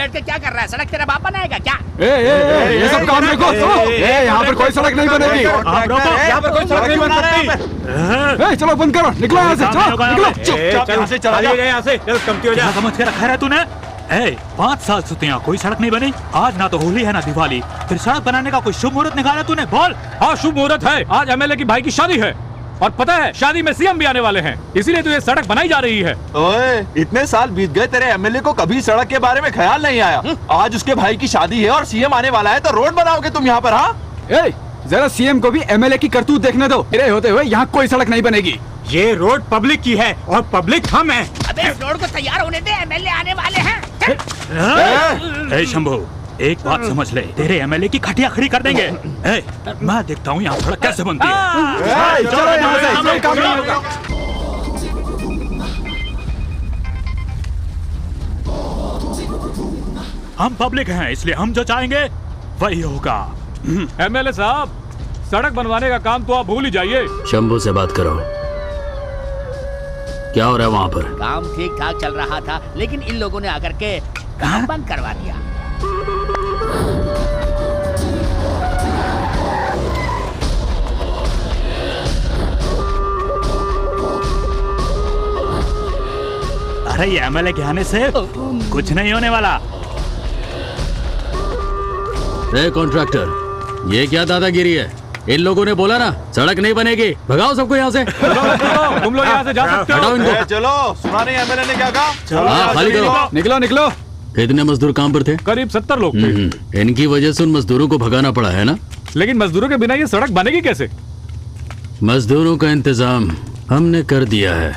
बैठ के क्या कर रहा है? सड़क तेरा बाप बनाएगा क्या? ये सब काम देखो। यहाँ पर कोई सड़क नहीं बनेगी। यहाँ पर कोई सड़क नहीं बना रहे। चलो बंद करो, निकलो यहाँ से, चलो निकलो। चुपचाप यहाँ से चला जा, यहाँ से चल, कमती हो जा। समझ के रखा है तूने? 5 साल से यहाँ कोई सड़क नहीं बनी। आज ना तो होली है ना दिवाली, फिर सड़क बनाने का कोई शुभ मुहूर्त निकाला तूने? बोल। हाँ शुभ मुहूर्त है, आज एमएलए की भाई की शादी है और पता है शादी में सीएम भी आने वाले हैं, इसीलिए तो ये सड़क बनाई जा रही है। ओए, इतने साल बीत गए, तेरे एमएलए को कभी सड़क के बारे में ख्याल नहीं आया। आज उसके भाई की शादी है और सीएम आने वाला है, तो रोड बनाओगे तुम यहाँ पर? हाँ, जरा सीएम को भी एमएलए की करतूत देखने दो। मेरे होते हुए यहाँ कोई सड़क नहीं बनेगी। ये रोड पब्लिक की है और पब्लिक हम हैं। अबे इस रोड को तैयार होने दे, एमएलए आने वाले हैं। शंभू, एक बात समझ ले, तेरे एमएलए की खटिया खड़ी कर देंगे। मैं देखता हूँ यहाँ सड़क कैसे बनती है। चलो यहाँ से, कोई काम नहीं होगा। हम पब्लिक हैं, इसलिए हम जो चाहेंगे वही होगा। एमएलए साहब, सड़क बनवाने का काम तो आप भूल ही जाइए। शंभू से बात करो, क्या हो रहा है वहाँ पर? काम ठीक ठाक चल रहा था, लेकिन इन लोगों ने आकर के काम बंद करवा दिया। अरे ये एमएलए के आने से कुछ नहीं होने वाला। कॉन्ट्रैक्टर, ये क्या दादागिरी है? इन लोगों ने बोला ना सड़क नहीं बनेगी, भगाओ सबको यहाँ से। तुम लोग यहाँ से जा सकते हो। हटाओ इनको। चलो, सुना नहीं एमएलए ने क्या कहा? हाँ, खाली करो। निकलो निकलो। कितने मजदूर काम पर थे? करीब 70 लोग थे। इनकी वजह से उन मजदूरों को भगाना पड़ा है ना? लेकिन मजदूरों के बिना ये सड़क बनेगी कैसे? मजदूरों का इंतजाम हमने कर दिया है।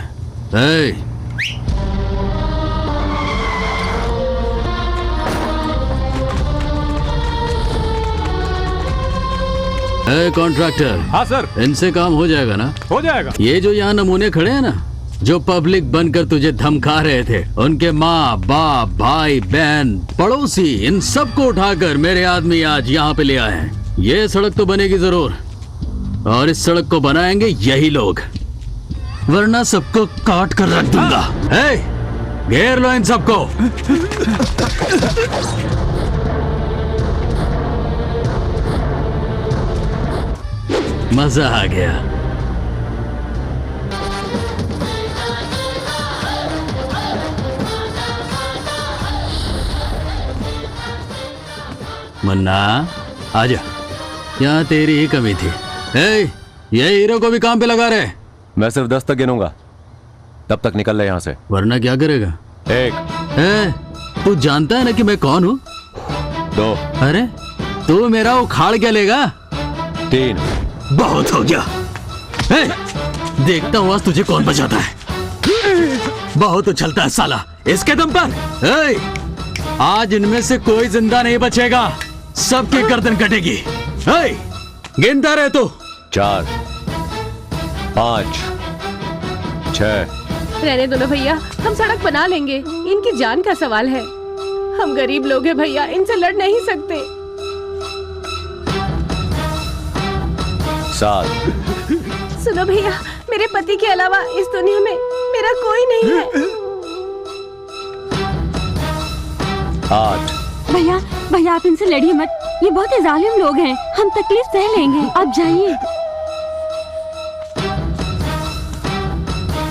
कॉन्ट्रैक्टर। हाँ सर। इनसे काम हो जाएगा ना? हो जाएगा। ये जो यहाँ नमूने खड़े हैं ना, जो पब्लिक बनकर तुझे धमका रहे थे, उनके माँ बाप भाई बहन पड़ोसी, इन सबको उठाकर मेरे आदमी आज यहाँ पे ले आए हैं। ये सड़क तो बनेगी जरूर, और इस सड़क को बनाएंगे यही लोग, वरना सबको काट कर रख दूंगा। घेर लो इन सबको। मजा आ गया। मुन्ना आजा, यहाँ तेरी ही कमी थी। ये हीरो को भी काम पे लगा रहे। मैं सिर्फ 10 तक गिनूंगा, तब तक निकल ले यहाँ से। वरना क्या करेगा? 1। तू जानता है ना कि मैं कौन हूँ? 2। अरे तू मेरा उखाड़ क्या लेगा? 3। बहुत हो गया। देखता हूँ आज तुझे कौन बचाता है। बहुत उछलता है साला, इसके दम पर। आज इनमें से कोई जिंदा नहीं बचेगा, सबकी गर्दन कटेगी। गिनता रहे तू। 4, 5, 6। रहने दो ना भैया, हम सड़क बना लेंगे। इनकी जान का सवाल है। हम गरीब लोग हैं भैया, इनसे लड़ नहीं सकते। 7। सुनो भैया, मेरे पति के अलावा इस दुनिया में मेरा कोई नहीं है। 8। भैया भैया, आप इनसे लड़िए मत, ये बहुत ही जालिम लोग हैं। हम तकलीफ सह लेंगे, आप जाइए।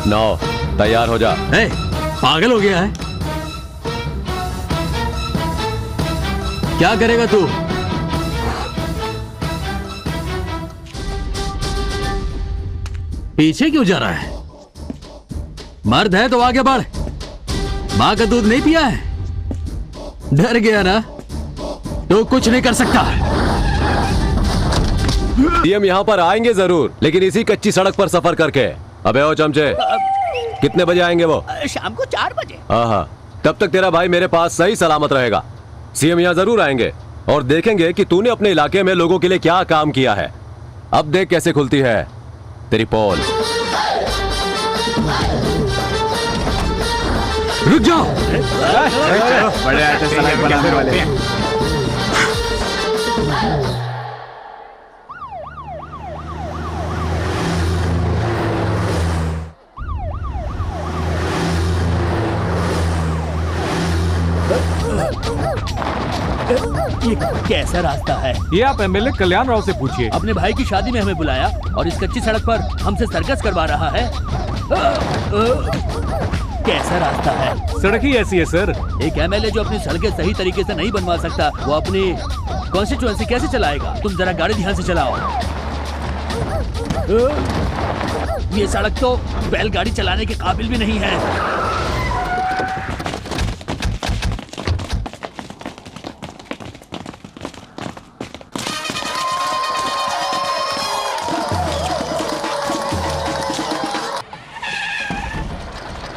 9। तैयार हो जा। पागल हो गया है? क्या करेगा तू? पीछे क्यों जा रहा है? मर्द है तो आगे बढ़। माँ का दूध नहीं पिया है? डर गया ना? तो कुछ नहीं कर सकता। सीएम यहाँ पर आएंगे जरूर, लेकिन इसी कच्ची सड़क पर सफर करके। अबे ओ चमचे, कितने बजे आएंगे वो? शाम को 4 बजे। हाँ, तब तक तेरा भाई मेरे पास सही सलामत रहेगा। सीएम यहाँ जरूर आएंगे और देखेंगे कि तूने अपने इलाके में लोगों के लिए क्या काम किया है। अब देख कैसे खुलती है तेरी पोल। रुक जाओ। बड़े आए थे सड़क बनाने वाले। ये कैसा रास्ता है? ये आप एमएलए कल्याण राव से पूछिए। अपने भाई की शादी में हमें बुलाया और इस कच्ची सड़क पर हमसे सर्कस करवा रहा है। कैसा रास्ता है? सड़क ही ऐसी है सर। एक एमएलए जो अपनी सड़कें सही तरीके से नहीं बनवा सकता, वो अपनी कॉन्स्टिट्यूएंसी कैसे चलाएगा? तुम जरा गाड़ी ध्यान से चलाओ। ये सड़क तो बैलगाड़ी चलाने के काबिल भी नहीं है।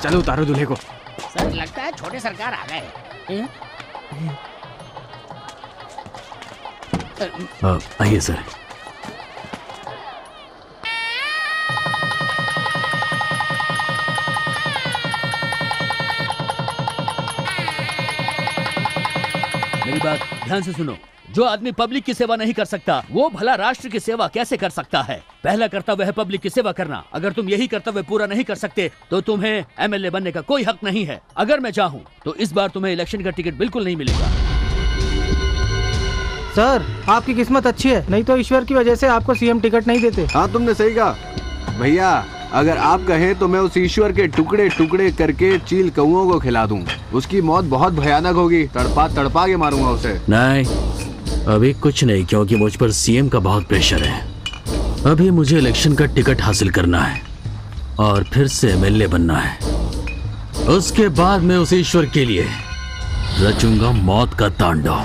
चलो उतारो दूल्हे को। सर लगता है छोटे सरकार आ गए। आइए सर। मेरी बात ध्यान से सुनो। जो आदमी पब्लिक की सेवा नहीं कर सकता, वो भला राष्ट्र की सेवा कैसे कर सकता है? पहला कर्तव्य है पब्लिक की सेवा करना। अगर तुम यही कर्तव्य पूरा नहीं कर सकते तो तुम्हें एमएलए बनने का कोई हक नहीं है। अगर मैं चाहूँ तो इस बार तुम्हें इलेक्शन का टिकट बिल्कुल नहीं मिलेगा। सर आपकी किस्मत अच्छी है, नहीं तो ईश्वर की वजह से आपको सीएम टिकट नहीं देते। हाँ तुमने सही कहा भैया। अगर आप कहें तो मैं उस ईश्वर के टुकड़े टुकड़े करके चील कौओं को खिला दूं। उसकी मौत बहुत भयानक होगी, तड़पा तड़पा के मारूंगा उसे। नहीं, अभी कुछ नहीं, क्योंकि मुझ पर सीएम का बहुत प्रेशर है। अभी मुझे इलेक्शन का टिकट हासिल करना है और फिर से एमएलए बनना है। उसके बाद मैं उस ईश्वर के लिए रचूंगा मौत का तांडव।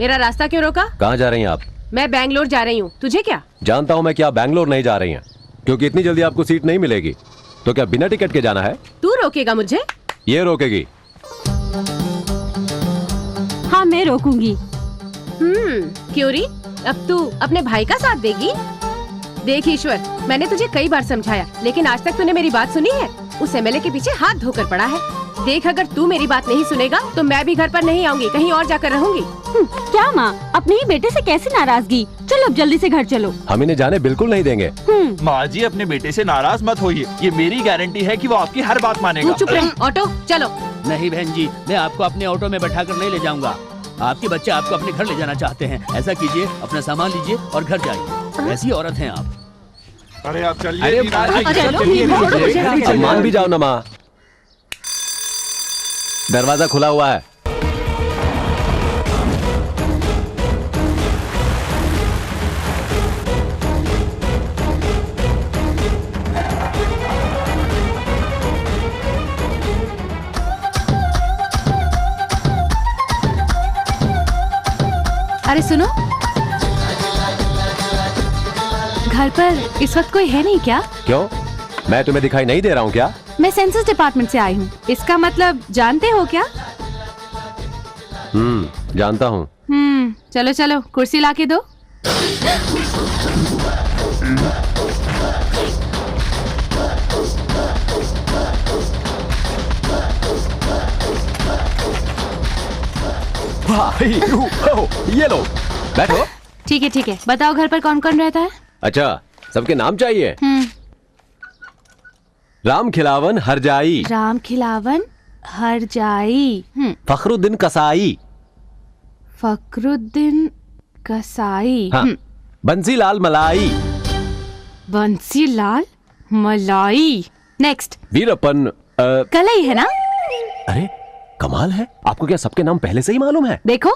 मेरा रास्ता क्यों रोका? कहाँ जा रही हैं आप? मैं बैंगलोर जा रही हूँ, तुझे क्या? जानता हूँ मैं, क्या बैंगलोर नहीं जा रही हैं? क्योंकि इतनी जल्दी आपको सीट नहीं मिलेगी। तो क्या बिना टिकट के जाना है? तू रोकेगा मुझे? ये रोकेगी। हाँ मैं रोकूंगी। क्यों री? अब तू अपने भाई का साथ देगी? देख ईश्वर, मैंने तुझे कई बार समझाया, लेकिन आज तक तूने मेरी बात सुनी है? उस एमएलए के पीछे हाथ धोकर पड़ा है। देख, अगर तू मेरी बात नहीं सुनेगा तो मैं भी घर पर नहीं आऊंगी, कहीं और जाकर रहूंगी। क्या माँ, अपने ही बेटे से कैसे नाराजगी? चलो अब जल्दी से घर चलो। हम इन्हें जाने बिल्कुल नहीं देंगे। माँ जी अपने बेटे से नाराज मत होइए, ये मेरी गारंटी है कि वो आपकी हर बात मानेगा। तू चुप रह। ऑटो चलो। नहीं बहन जी, मैं आपको अपने ऑटो में बैठाकर नहीं ले जाऊंगा। आपके बच्चे आपको अपने घर ले जाना चाहते हैं। ऐसा कीजिए, अपना सामान लीजिए और घर जाइए। ऐसी औरत हैं आप। अरे आप चलिए। मान भी जाओ ना माँ, दरवाजा खुला हुआ है। अरे सुनो, घर पर इस वक्त कोई है नहीं क्या? क्यों, मैं तुम्हें दिखाई नहीं दे रहा हूँ क्या? मैं सेंसस डिपार्टमेंट से आई हूँ। इसका मतलब जानते हो क्या? जानता हूँ। चलो चलो, कुर्सी लाके दो। भाई, ये लो, बैठो। ठीक है, बताओ घर पर कौन कौन रहता है? अच्छा, सबके नाम चाहिए? राम खिलावन हरजाई। राम खिलावन हरजाई। फखरुद्दीन कसाई। फखरुद्दीन कसाई। हाँ। बंसीलाल मलाई। बंसीलाल मलाई। नेक्स्ट। वीरप्पन कलई है ना? अरे कमाल है, आपको क्या सबके नाम पहले से ही मालूम है? देखो,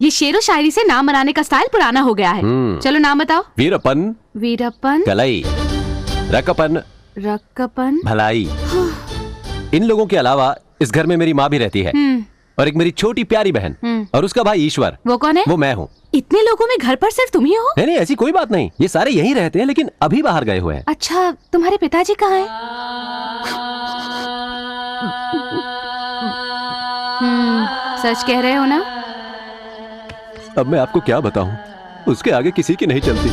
ये शेरो शायरी से नाम बनाने का स्टाइल पुराना हो गया है। चलो नाम बताओ। वीरप्पन। वीरप्पन कलई। रकपन। रक्कपन भलाई। इन लोगों के अलावा इस घर में मेरी माँ भी रहती है और एक मेरी छोटी प्यारी बहन और उसका भाई ईश्वर। वो कौन है? वो मैं हूँ। इतने लोगों में घर पर सिर्फ तुम ही हो? नहीं, ऐसी कोई बात नहीं, ये सारे यहीं रहते हैं लेकिन अभी बाहर गए हुए हैं। अच्छा, तुम्हारे पिताजी कहाँ हैं? सच कह रहे हो ना? अब मैं आपको क्या बताऊं, उसके आगे किसी की नहीं चलती।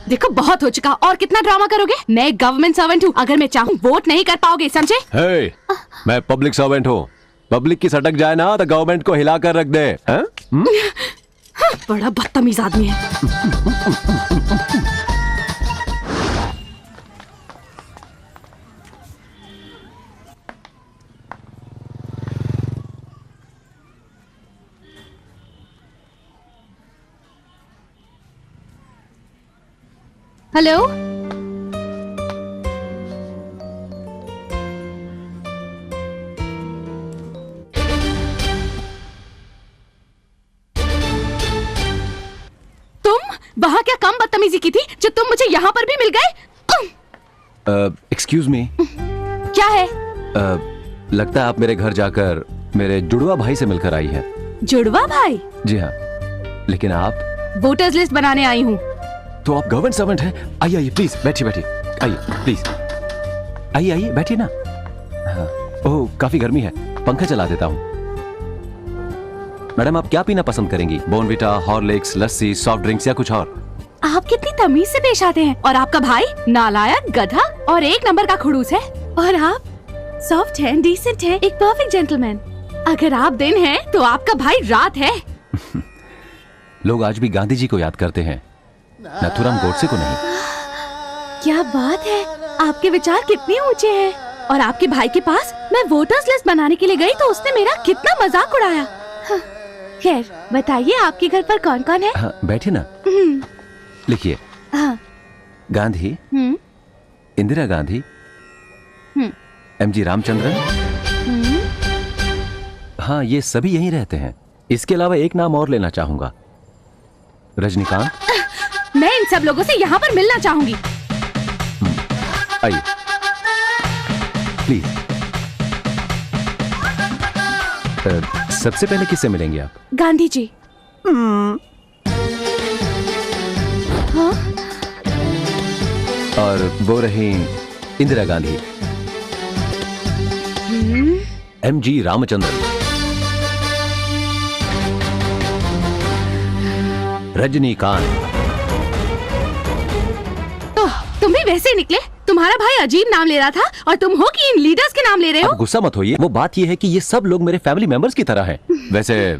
देखो बहुत हो चुका, और कितना ड्रामा करोगे? मैं गवर्नमेंट सर्वेंट हूँ, अगर मैं चाहूँ वोट नहीं कर पाओगे, समझे? हे, मैं पब्लिक सर्वेंट हूँ। पब्लिक की सटक जाए ना तो गवर्नमेंट को हिला कर रख दे। बड़ा बदतमीज आदमी है। हेलो। तुम वहाँ क्या कम बदतमीजी की थी जो तुम मुझे यहाँ पर भी मिल गए? एक्सक्यूज मी, क्या है? लगता है आप मेरे घर जाकर मेरे जुड़वा भाई से मिलकर आई हैं। जुड़वा भाई? जी हाँ, लेकिन आप? वोटर्स लिस्ट बनाने आई हूँ। तो आप गवर्नमेंट सर्वेंट हैं? आइए आइए प्लीज, बैठिए बैठिए, आइए प्लीज, आइए आइए बैठिए ना। हाँ। ओह काफी गर्मी है, पंखा चला देता हूँ। मैडम आप क्या पीना पसंद करेंगी? बॉर्नविटा, हॉर्लिक्स, लस्सी, सॉफ्ट ड्रिंक्स या कुछ और? आप कितनी तमीज से पेश आते हैं। और आपका भाई नालायक, गधा और एक नंबर का खड़ूस है। और आप सॉफ्ट हैं, डिसेंट हैं, एक परफेक्ट जेंटलमैन। अगर आप दिन हैं तो आपका भाई रात है। लोग आज भी गांधी जी को याद करते हैं, नथुराम गोडसे को नहीं। क्या बात है, आपके विचार कितने ऊंचे हैं। और आपके भाई के पास मैं वोटर्स लिस्ट बनाने के लिए गई तो उसने मेरा कितना मजाक उड़ाया। हाँ, खैर बताइए आपके घर पर कौन कौन है? हाँ, बैठिए ना, लिखिए। हाँ। गांधी, इंदिरा गांधी, एमजी रामचंद्रन। हाँ, ये सभी यहीं रहते हैं। इसके अलावा एक नाम और लेना चाहूंगा, रजनीकांत। मैं इन सब लोगों से यहाँ पर मिलना चाहूंगी। आइए प्लीज। सबसे पहले किससे मिलेंगे आप? गांधी जी। हाँ? और वो रही इंदिरा गांधी, एमजी रामचंद्रन, रजनीकांत। तुम भी वैसे ही निकले। तुम्हारा भाई अजीब नाम ले रहा था और तुम हो कि इन लीडर्स के नाम ले रहे हो। आप गुस्सा मत होइए, वो बात ये है कि ये सब लोग मेरे फैमिली मेंबर्स की तरह हैं। वैसे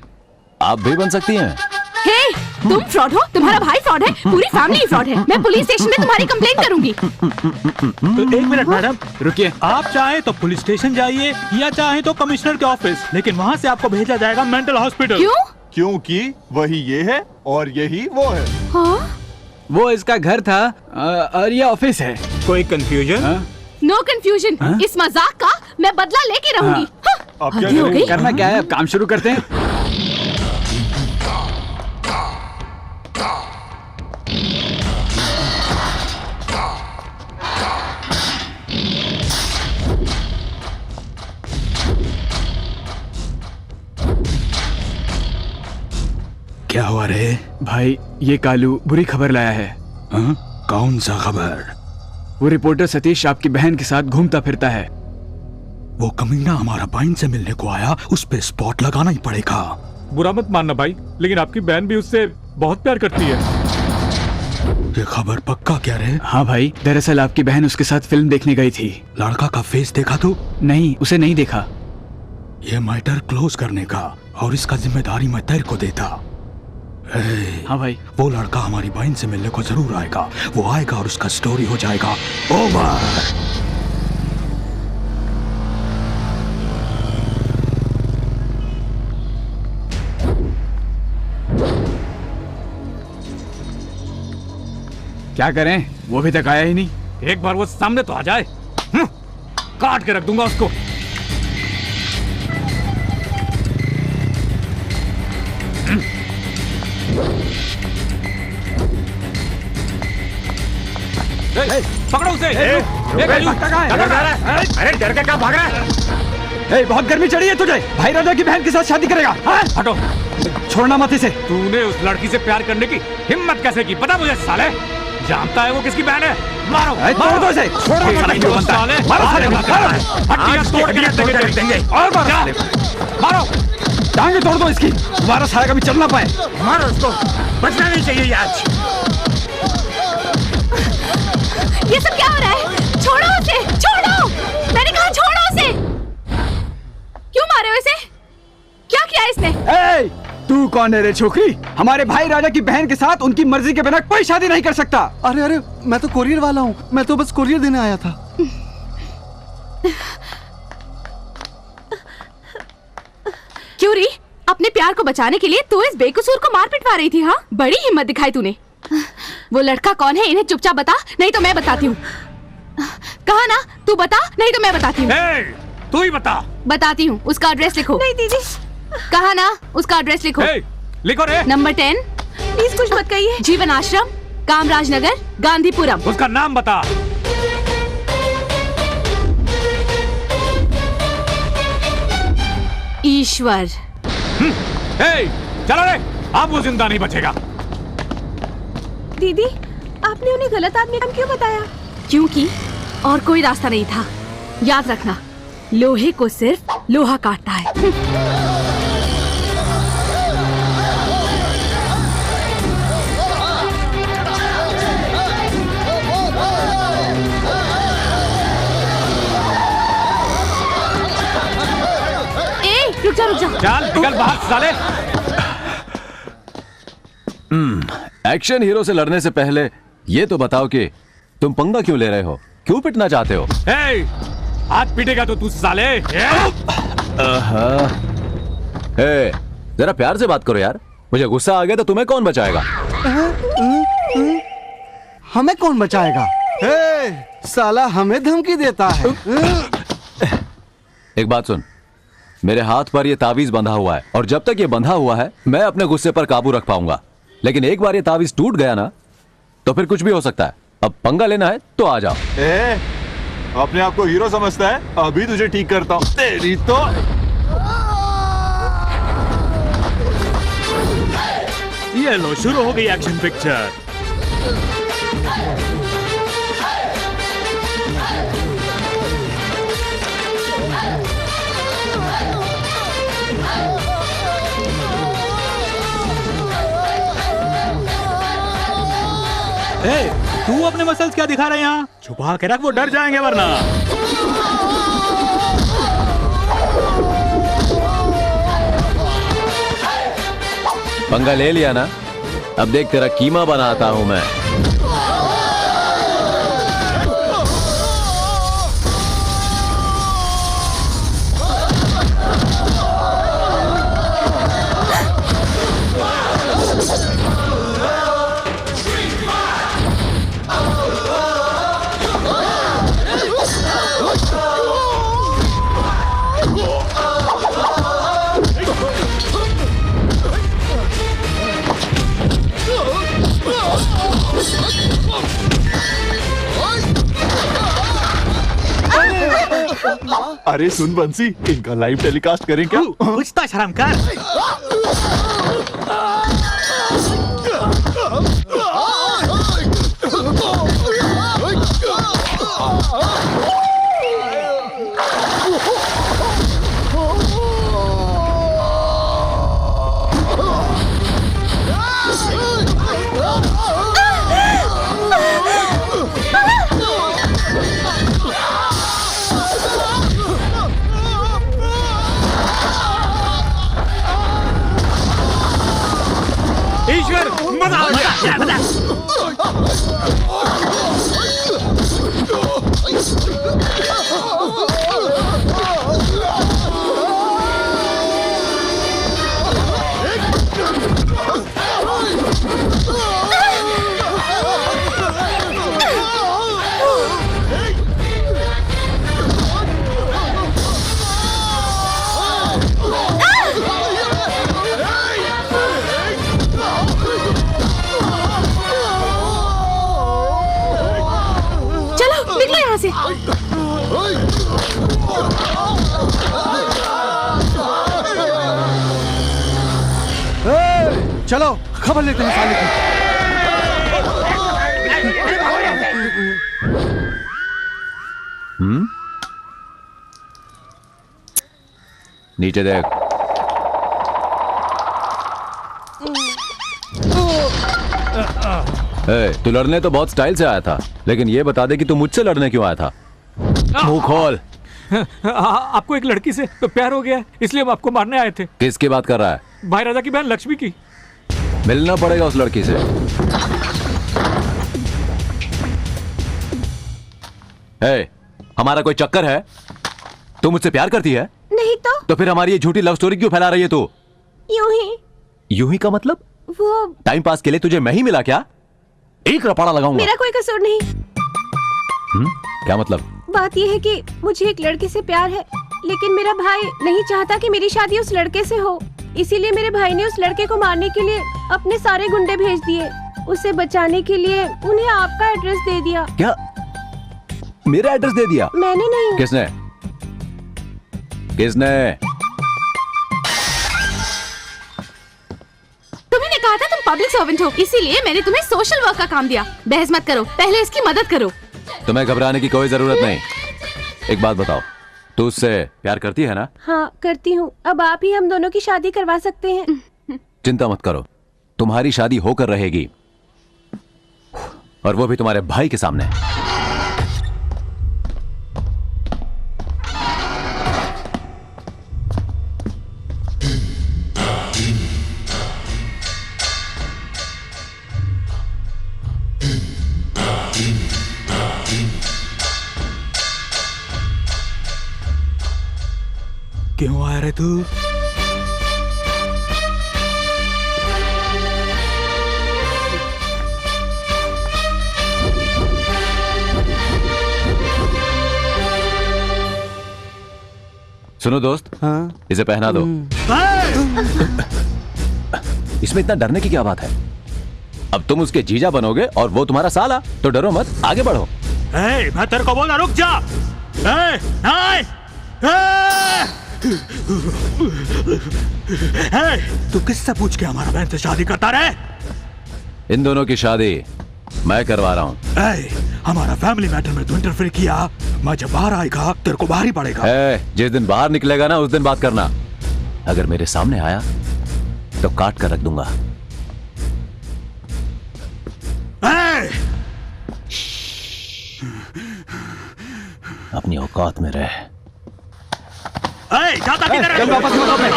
आप भी बन सकती हैं। हे, तुम फ्रॉड हो, तुम्हारा भाई फ्रॉड है, पूरी फैमिली फ्रॉड है। मैं पुलिस स्टेशन में तुम्हारी कंप्लेंट करूंगी। तो एक मिनट मैडम रुकिए। आप चाहे तो पुलिस स्टेशन जाइए या चाहे तो कमिश्नर के ऑफिस, लेकिन वहाँ से आपको भेजा जाएगा मेंटल हॉस्पिटल। क्यों? क्योंकि वही ये है और यही वो है। हाँ? वो इसका घर था और ये ऑफिस है। कोई कंफ्यूजन? No confusion. इस मजाक का मैं बदला लेके रहूंगी। अब क्या हो गई? करना क्या है, अब काम शुरू करते हैं। क्या हुआ रे? भाई ये कालू बुरी खबर लाया है। कौन सा खबर? वो रिपोर्टर सतीश आपकी बहन के साथ घूमता फिरता है। वो कमीना हमारा बहन से मिलने को आया, उस पे स्पॉट लगाना ही पड़ेगा। बुरा मत मानना भाई, लेकिन आपकी बहन भी उससे बहुत प्यार करती है। ये खबर पक्का क्या रे? हाँ भाई, दरअसल आपकी बहन उसके साथ फिल्म देखने गई थी। लड़का का फेस देखा तू? नहीं, उसे नहीं देखा। ये मैटर क्लोज करने का और इसका जिम्मेदारी मैं तेरे को देता। हाँ भाई, वो लड़का हमारी बहन से मिलने को जरूर आएगा। वो आएगा और उसका स्टोरी हो जाएगा ओवर। क्या करें, वो भी तक आया ही नहीं। एक बार वो सामने तो आ जाए, काट के रख दूंगा उसको। पकड़ो उसे। अरे डर के क्या भाग रहा है? बहुत गर्मी चढ़ी है तुझे। भाई राजा की बहन के साथ शादी करेगा? हटो, छोड़ना मत इसे। तूने उस लड़की से प्यार करने की हिम्मत कैसे की? पता मुझे साले, जानता है वो किसकी बहन है? मारो, तोड़ दो इसे। मारो, टांगे तोड़ दो इसकी, तुम्हारा सारा कभी चल ना पाए। मारो उसको, बचना नहीं चाहिए आज। ये सब क्या हो रहा है? छोड़ो उसे, छोड़ो। मैंने कहा छोड़ो उसे। क्यों मारे हो इसे? क्या किया इसने? तू कौन है रे छोकरी? हमारे भाई राजा की बहन के साथ उनकी मर्जी के बिना कोई शादी नहीं कर सकता। अरे अरे, मैं तो कोरियर वाला हूँ, मैं तो बस कोरियर देने आया था। क्यों री, अपने प्यार को बचाने के लिए तू इस बेकसूर को मार पिटवा रही थी? हाँ, बड़ी हिम्मत दिखाई तूने। वो लड़का कौन है इन्हें चुपचाप बता, नहीं तो मैं बताती हूँ। कहा ना, तू बता, नहीं तो मैं बताती हूँ। तू ही बता। बताती हूँ, उसका एड्रेस लिखो। नहीं दीदी। कहा ना, उसका एड्रेस लिखो। लिखो रे। नंबर 10। प्लीज कुछ मत कहिए। जीवन आश्रम, कामराज नगर, गांधीपुरम। उसका नाम बता। ईश्वर। चलो रे, अब वो जिंदा नहीं बचेगा। दीदी, आपने उन्हें गलत आदमी का नाम क्यों बताया? क्योंकि और कोई रास्ता नहीं था। याद रखना, लोहे को सिर्फ लोहा काटता है। रुक जा, रुक जा। चल निकल बाहर साले। एक्शन हीरो से लड़ने से पहले ये तो बताओ कि तुम पंगा क्यों ले रहे हो, क्यों पिटना चाहते हो? आज पीटेगा तो तू साले। जरा प्यार से बात करो यार, मुझे गुस्सा आ गया तो तुम्हें कौन बचाएगा? हमें कौन बचाएगा? साला हमें धमकी देता है। एक बात सुन, मेरे हाथ पर ये तावीज बंधा हुआ है और जब तक ये बंधा हुआ है मैं अपने गुस्से पर काबू रख पाऊंगा, लेकिन एक बार ये तावीज टूट गया ना तो फिर कुछ भी हो सकता है। अब पंगा लेना है तो आ जाओ। अपने आप को हीरो समझता है, अभी तुझे ठीक करता हूँ। तेरी तो ये लो, शुरू हो गई एक्शन पिक्चर। तू अपने मसल्स क्या दिखा रहे हैं यहाँ? छुपा के रख, वो डर जाएंगे वरना। पंगा ले लिया ना, अब देख तेरा कीमा बनाता हूं मैं। अरे सुन बंसी, इनका लाइव टेलीकास्ट करें क्या? कुछ तो शर्म कर। ईश्वर, मजा आ गया। निकलो यहाँ से। चलो खबर लेते हैं साले की। नीचे देख। तू लड़ने तो बहुत स्टाइल से आया था, लेकिन ये बता दे कि तू मुझसे लड़ने क्यों आया था? मुंह खोल। आपको एक लड़की से तो प्यार हो गया, इसलिए हम आपको मारने आए थे। किसकी बात कर रहा है? भाई राजा की बहन लक्ष्मी की। मिलना पड़ेगा उस लड़की से। हमारा कोई चक्कर है? तू मुझसे प्यार करती है? नहीं तो फिर हमारी ये झूठी लव स्टोरी क्यों फैला रही है तू? यूं ही। यूं ही का मतलब? वो टाइम पास के लिए तुझे मैं ही मिला क्या? एक रपाड़ा लगाऊंगा। मेरा कोई कसूर नहीं। क्या मतलब? बात यह है कि मुझे एक लड़के से प्यार है, लेकिन मेरा भाई नहीं चाहता कि मेरी शादी उस लड़के से हो। इसीलिए मेरे भाई ने उस लड़के को मारने के लिए अपने सारे गुंडे भेज दिए। उसे बचाने के लिए उन्हें आपका एड्रेस दे दिया। क्या? मेरा एड्रेस दे दिया? मैंने नहीं। किसने? किसने? तुम्हें कहा था तुम पब्लिक सर्वेंट हो, इसीलिए मैंने तुम्हें सोशल वर्क का काम दिया। बहस मत करो, पहले इसकी मदद करो। तुम्हें घबराने की कोई जरूरत नहीं। एक बात बताओ, तू उससे प्यार करती है ना? हाँ करती हूँ। अब आप ही हम दोनों की शादी करवा सकते हैं। चिंता मत करो, तुम्हारी शादी होकर रहेगी, और वो भी तुम्हारे भाई के सामने। क्यों आया रे तू? सुनो दोस्त, हाँ? इसे पहना दो। इसमें इतना डरने की क्या बात है? अब तुम उसके जीजा बनोगे और वो तुम्हारा साला, तो डरो मत, आगे बढ़ो। मैं तेरे को बोला रुक जा। तू किससे पूछ के हमारा बहन से शादी करता रहे? इन दोनों की शादी मैं करवा रहा हूँ। हमारा फैमिली मैटर में तू इंटरफेयर किया, मैं जब बाहर आएगा तेरे को बाहर ही पड़ेगा। जिस दिन बाहर निकलेगा ना, उस दिन बात करना। अगर मेरे सामने आया तो काट कर रख दूंगा। अपनी औकात में रह। जाता किधर है? चल वापस मौका पे।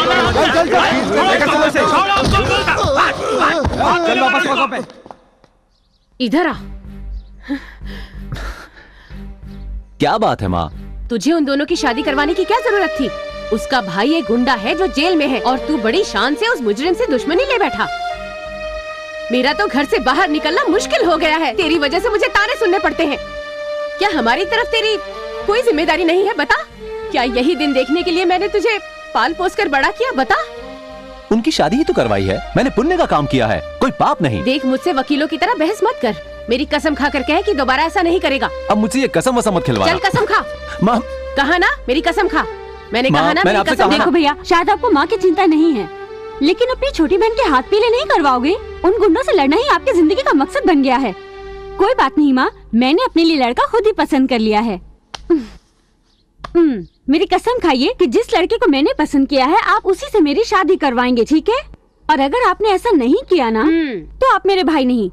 चल वापस मौका पे। इधर आ। क्या बात है माँ? तुझे उन दोनों की शादी करवाने की क्या जरूरत थी? उसका भाई एक गुंडा है जो जेल में है, और तू बड़ी शान से उस मुजरिम से दुश्मनी ले बैठा। मेरा तो घर से बाहर निकलना मुश्किल हो गया है। तेरी वजह से मुझे ताने सुनने पड़ते हैं। क्या हमारी तरफ तेरी कोई जिम्मेदारी नहीं है? बता। क्या यही दिन देखने के लिए मैंने तुझे पाल पोस कर बड़ा किया? बता। उनकी शादी ही तो करवाई है, मैंने पुण्य का काम किया है, कोई पाप नहीं। देख, मुझसे वकीलों की तरह बहस मत कर। मेरी कसम खा कर कह कि दोबारा ऐसा नहीं करेगा। अब मुझसे ये कसम वसम मत खिलवाना। चल कसम खा। माँ, कहा ना मेरी कसम खा। मैंने माँ, कहा ना मैंने मेरी आपसे कसम। कहा देखो भैया, शायद आपको माँ की चिंता नहीं है, लेकिन अपनी छोटी बहन के हाथ पीले नहीं करवाओगे। उन गुंडों से लड़ना ही आपकी जिंदगी का मकसद बन गया है। कोई बात नहीं माँ, मैंने अपने लिए लड़का खुद ही पसंद कर लिया है। मेरी कसम खाइए कि जिस लड़के को मैंने पसंद किया है, आप उसी से मेरी शादी करवाएंगे, ठीक है? और अगर आपने ऐसा नहीं किया ना, तो आप मेरे भाई नहीं।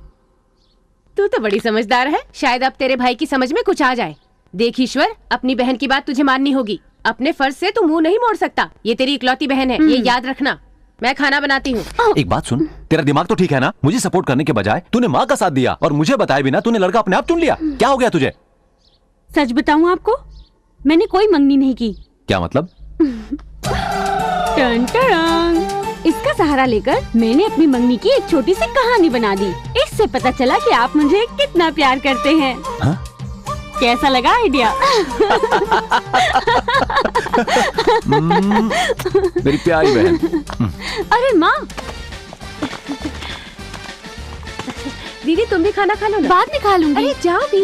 तू तो बड़ी समझदार है। शायद अब तेरे भाई की समझ में कुछ आ जाए। देख ईश्वर, अपनी बहन की बात तुझे माननी होगी। अपने फर्ज से तू मुंह नहीं मोड़ सकता। ये तेरी इकलौती बहन है, ये याद रखना। मैं खाना बनाती हूँ। एक बात सुन, तेरा दिमाग तो ठीक है ना? मुझे सपोर्ट करने के बजाय तूने माँ का साथ दिया और मुझे बताया बिना तूने लड़का अपने आप चुन लिया। क्या हो गया तुझे? सच बताऊं आपको, मैंने कोई मंगनी नहीं की। क्या मतलब? टन टन। इसका सहारा लेकर मैंने अपनी मंगनी की एक छोटी सी कहानी बना दी। इससे पता चला कि आप मुझे कितना प्यार करते हैं। हाँ? कैसा लगा आइडिया? मेरी प्यारी बहन। अरे माँ, दीदी तुम भी खाना खा लो ना। बाद में खा लूंगी। अरे जाओ भी।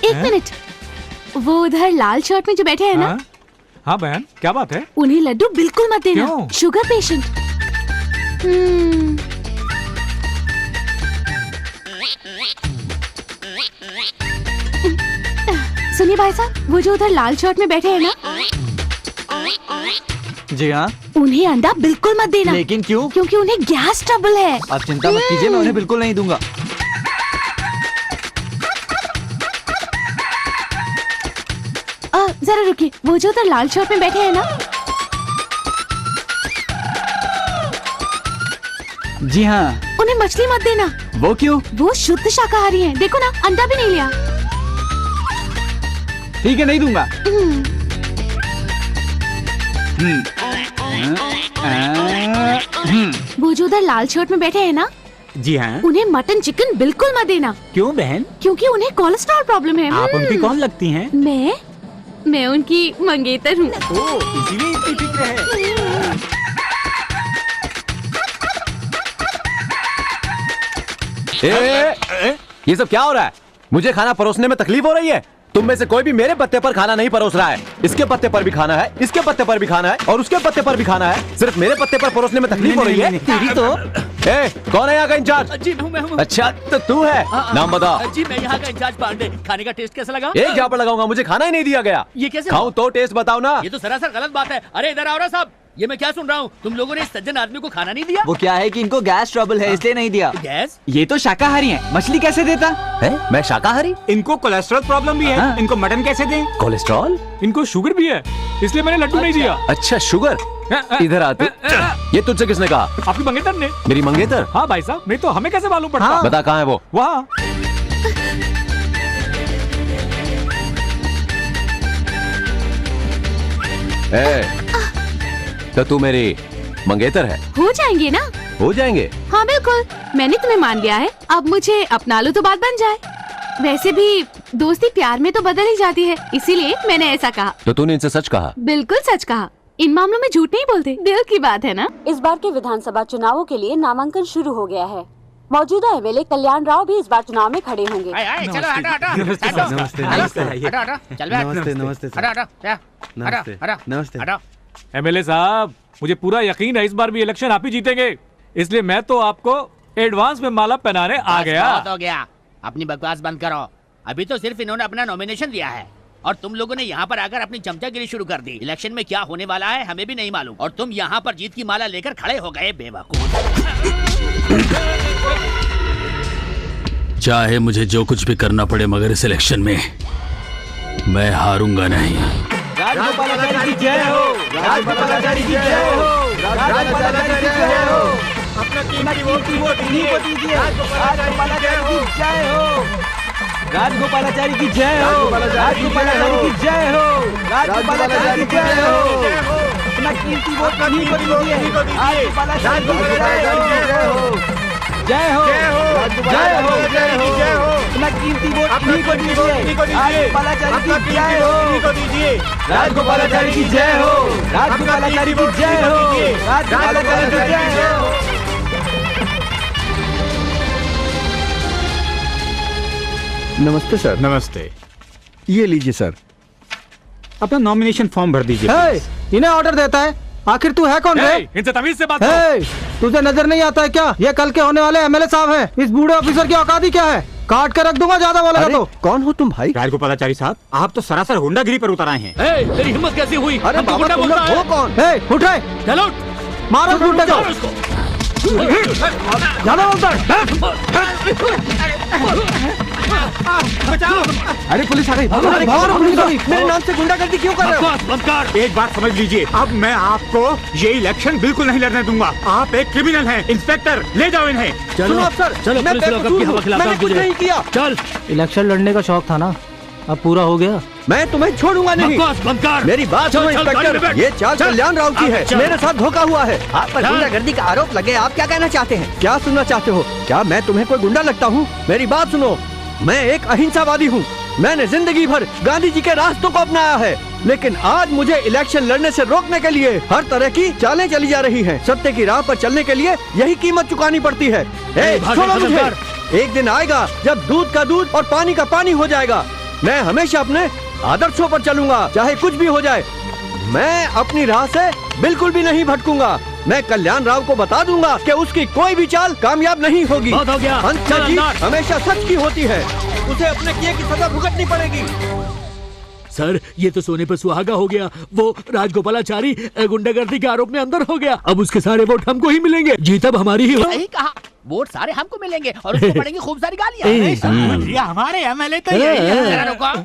एक मिनट, वो उधर लाल शर्ट में जो बैठे हैं ना, हाँ बहन, क्या बात है? उन्हें लड्डू बिल्कुल मत देना। क्यों? Sugar patient. सुनिए भाई साहब, वो जो उधर लाल शर्ट में बैठे हैं ना, जी हाँ। उन्हें अंडा बिल्कुल मत देना। लेकिन क्यों? क्योंकि उन्हें गैस ट्रबल है। आप चिंता मत कीजिए, मैं उन्हें बिल्कुल नहीं दूंगा। जरा रुकिए, वो जो उधर लाल शर्ट में बैठे हैं ना। जी हाँ। उन्हें मछली मत देना। वो क्यों? वो शुद्ध शाकाहारी हैं। देखो ना, अंडा भी नहीं लिया। ठीक है, नहीं दूंगा। वो जो उधर लाल शर्ट में बैठे हैं ना, जी हाँ। उन्हें मटन चिकन बिल्कुल मत देना। क्यों बहन? क्योंकि उन्हें कोलेस्ट्रॉल प्रॉब्लम है। आप उनकी कौन लगती हैं? मैं उनकी मंगेतर हूँ। इसीलिए इतनी फिक्र है। ये सब क्या हो रहा है? मुझे खाना परोसने में तकलीफ हो रही है? तुम में से कोई भी मेरे पत्ते पर खाना नहीं परोस रहा है। इसके पत्ते पर भी खाना है, इसके पत्ते पर भी खाना है और उसके पत्ते पर भी खाना है। सिर्फ मेरे पत्ते पर परोसने में तकलीफ हो रही है? तेरी तो। कौन है यहाँ का इंचार्ज? जी मैं हूँ। अच्छा तो तू है। नाम बता। जी मैं यहाँ का इंचार्ज पांडे। खाने का टेस्ट कैसा लगा? एक झापड़ लगाऊंगा, मुझे खाना ही नहीं दिया गया। ये कैसे? खाऊं तो टेस्ट बताओ ना। ये तो सरासर गलत बात है। अरे इधर आओ ना साहब, ये मैं क्या सुन रहा हूँ? तुम लोगों ने इस सज्जन आदमी को खाना नहीं दिया? वो क्या है कि इनको गैस ट्रबल है, इसलिए नहीं दिया। गैस? ये तो शाकाहारी हैं, मछली कैसे देता है? मैं शाकाहारी? इनको कोलेस्ट्रॉल प्रॉब्लम भी है। इनको मटन कैसे दें? कोलेस्ट्रॉल? इनको शुगर भी है, इसलिए मैंने लड्डू नहीं दिया। अच्छा शुगर। इधर आ तू। ये तुझसे किसने कहा? आपकी मंगेतर ने। मेरी मंगेतर? हाँ भाई साहब, नहीं तो हमें कैसे मालूम पड़ता? हाँ। बता कहाँ है वो? वहाँ। तो तू मेरी मंगेतर है? हो जाएंगे ना? हो जाएंगे। हाँ बिल्कुल, मैंने तुम्हें मान लिया है। अब मुझे अपना लो तो बात बन जाए। वैसे भी दोस्ती प्यार में तो बदल ही जाती है, इसीलिए मैंने ऐसा कहा। तो तूने इनसे सच कहा? बिल्कुल सच कहा। इन मामलों में झूठ नहीं बोलते, दिल की बात है ना। इस बार के विधानसभा चुनावों के लिए नामांकन शुरू हो गया है। मौजूदा एमएलए कल्याण राव भी इस बार चुनाव में खड़े होंगे। चलो हटा। एमएलए साहब, मुझे पूरा यकीन है इस बार भी इलेक्शन आप ही जीतेंगे, इसलिए मैं तो आपको एडवांस में माला पहनाने आ गया। बहुत हो गया, अपनी बकवास बंद करो। अभी तो सिर्फ इन्होंने अपना नॉमिनेशन दिया है और तुम लोगों ने यहाँ पर आकर अपनी चमचागिरी शुरू कर दी। इलेक्शन में क्या होने वाला है हमें भी नहीं मालूम और तुम यहाँ पर जीत की माला लेकर खड़े हो गए, बेवकूफ। चाहे मुझे जो कुछ भी करना पड़े, मगर इस इलेक्शन में मैं हारूंगा नहीं। राजगोपालाचारी की जय हो। राजगोपालाचारी की जय हो। राजगोपालाचारी की जय हो। अपना कीमती वोट इन्हीं को दीजिए। राजगोपालाचारी की जय हो। राजगोपालाचारी की जय हो। राजगोपालाचारी की जय हो। राजगोपालाचारी की जय हो। अपना कीमती वोट इन्हीं को दीजिए। राजगोपालाचारी की जय हो। जय हो। जय हो। जय हो। जय हो। अपना कीमती वोट इन्हीं को दीजिए। राजगोपालाचारी की जय हो। राजगोपालाचारी की जय हो। राजगोपालाचारी की जय हो। राजगोपालाचारी की जय हो। नमस्ते सर। नमस्ते। ये लीजिए सर। अपना नॉमिनेशन फॉर्म भर दीजिए। इन्हें ऑर्डर देता है, आखिर तू है कौन रे? इनसे तमीज से बात करो। तुझे नजर नहीं आता है क्या? ये कल के होने वाले एमएलए साहब हैं। इस बूढ़े ऑफिसर की औकात ही क्या है? काट कर रख दूंगा ज्यादा बोलेगा तो। कौन हो तुम भाई? राजगोपालाचारी साहब, आप तो सरासर गुंडागिरी पर उतर आए हैं। तेरी हिम्मत कैसी हुई? अरे बाबा तुम लोग हो कौन? उठ रहे, चलो मारो गुंडे को। ज्यादा बोलता अरे पुलिस आ गई। मेरे नाम से गुंडागर्दी क्यों कर रहे हो? एक बात समझ लीजिए, अब मैं आपको ये इलेक्शन बिल्कुल नहीं लड़ने दूंगा। आप एक क्रिमिनल हैं। इंस्पेक्टर ले जाओ इन्हें। चलो अफसर, चलो, मैं मैंने कुछ नहीं किया। चल। इलेक्शन लड़ने का शौक था ना, अब पूरा हो गया। मैं तुम्हें छोड़ूंगा नहीं। मेरी बात सुनो इंस्पेक्टर, ये चाल कल्याण राव की है। मेरे साथ धोखा हुआ है। आप पर गुंडागर्दी का आरोप लगे। आप क्या कहना चाहते हैं? क्या सुनना चाहते हो? क्या मैं तुम्हें कोई गुंडा लगता हूँ? मेरी बात सुनो, मैं एक अहिंसावादी हूँ। मैंने जिंदगी भर गांधी जी के रास्तों को अपनाया है, लेकिन आज मुझे इलेक्शन लड़ने से रोकने के लिए हर तरह की चालें चली जा रही हैं। सत्य की राह पर चलने के लिए यही कीमत चुकानी पड़ती है। छोड़ो मुझे। एक दिन आएगा जब दूध का दूध और पानी का पानी हो जाएगा। मैं हमेशा अपने आदर्शों पर चलूंगा, चाहे कुछ भी हो जाए। मैं अपनी राह से बिल्कुल भी नहीं भटकूंगा। मैं कल्याण राव को बता दूंगा कि उसकी कोई भी चाल कामयाब नहीं होगी। बहुत हो गया। अंत में जीत हमेशा सच की होती है। उसे अपने किए की सजा भुगतनी पड़ेगी। सर, ये तो सोने पर सुहागा हो गया। वो राजगोपालाचारी गुंडागर्दी के आरोप में अंदर हो गया। अब उसके सारे वोट हमको ही मिलेंगे। जीत अब हमारी ही। सही कहा, वोट सारे हमको मिलेंगे और उसको पड़ेंगी खूब सारी गालियां। हमारे एमएलए तो यही है। जरा रुको,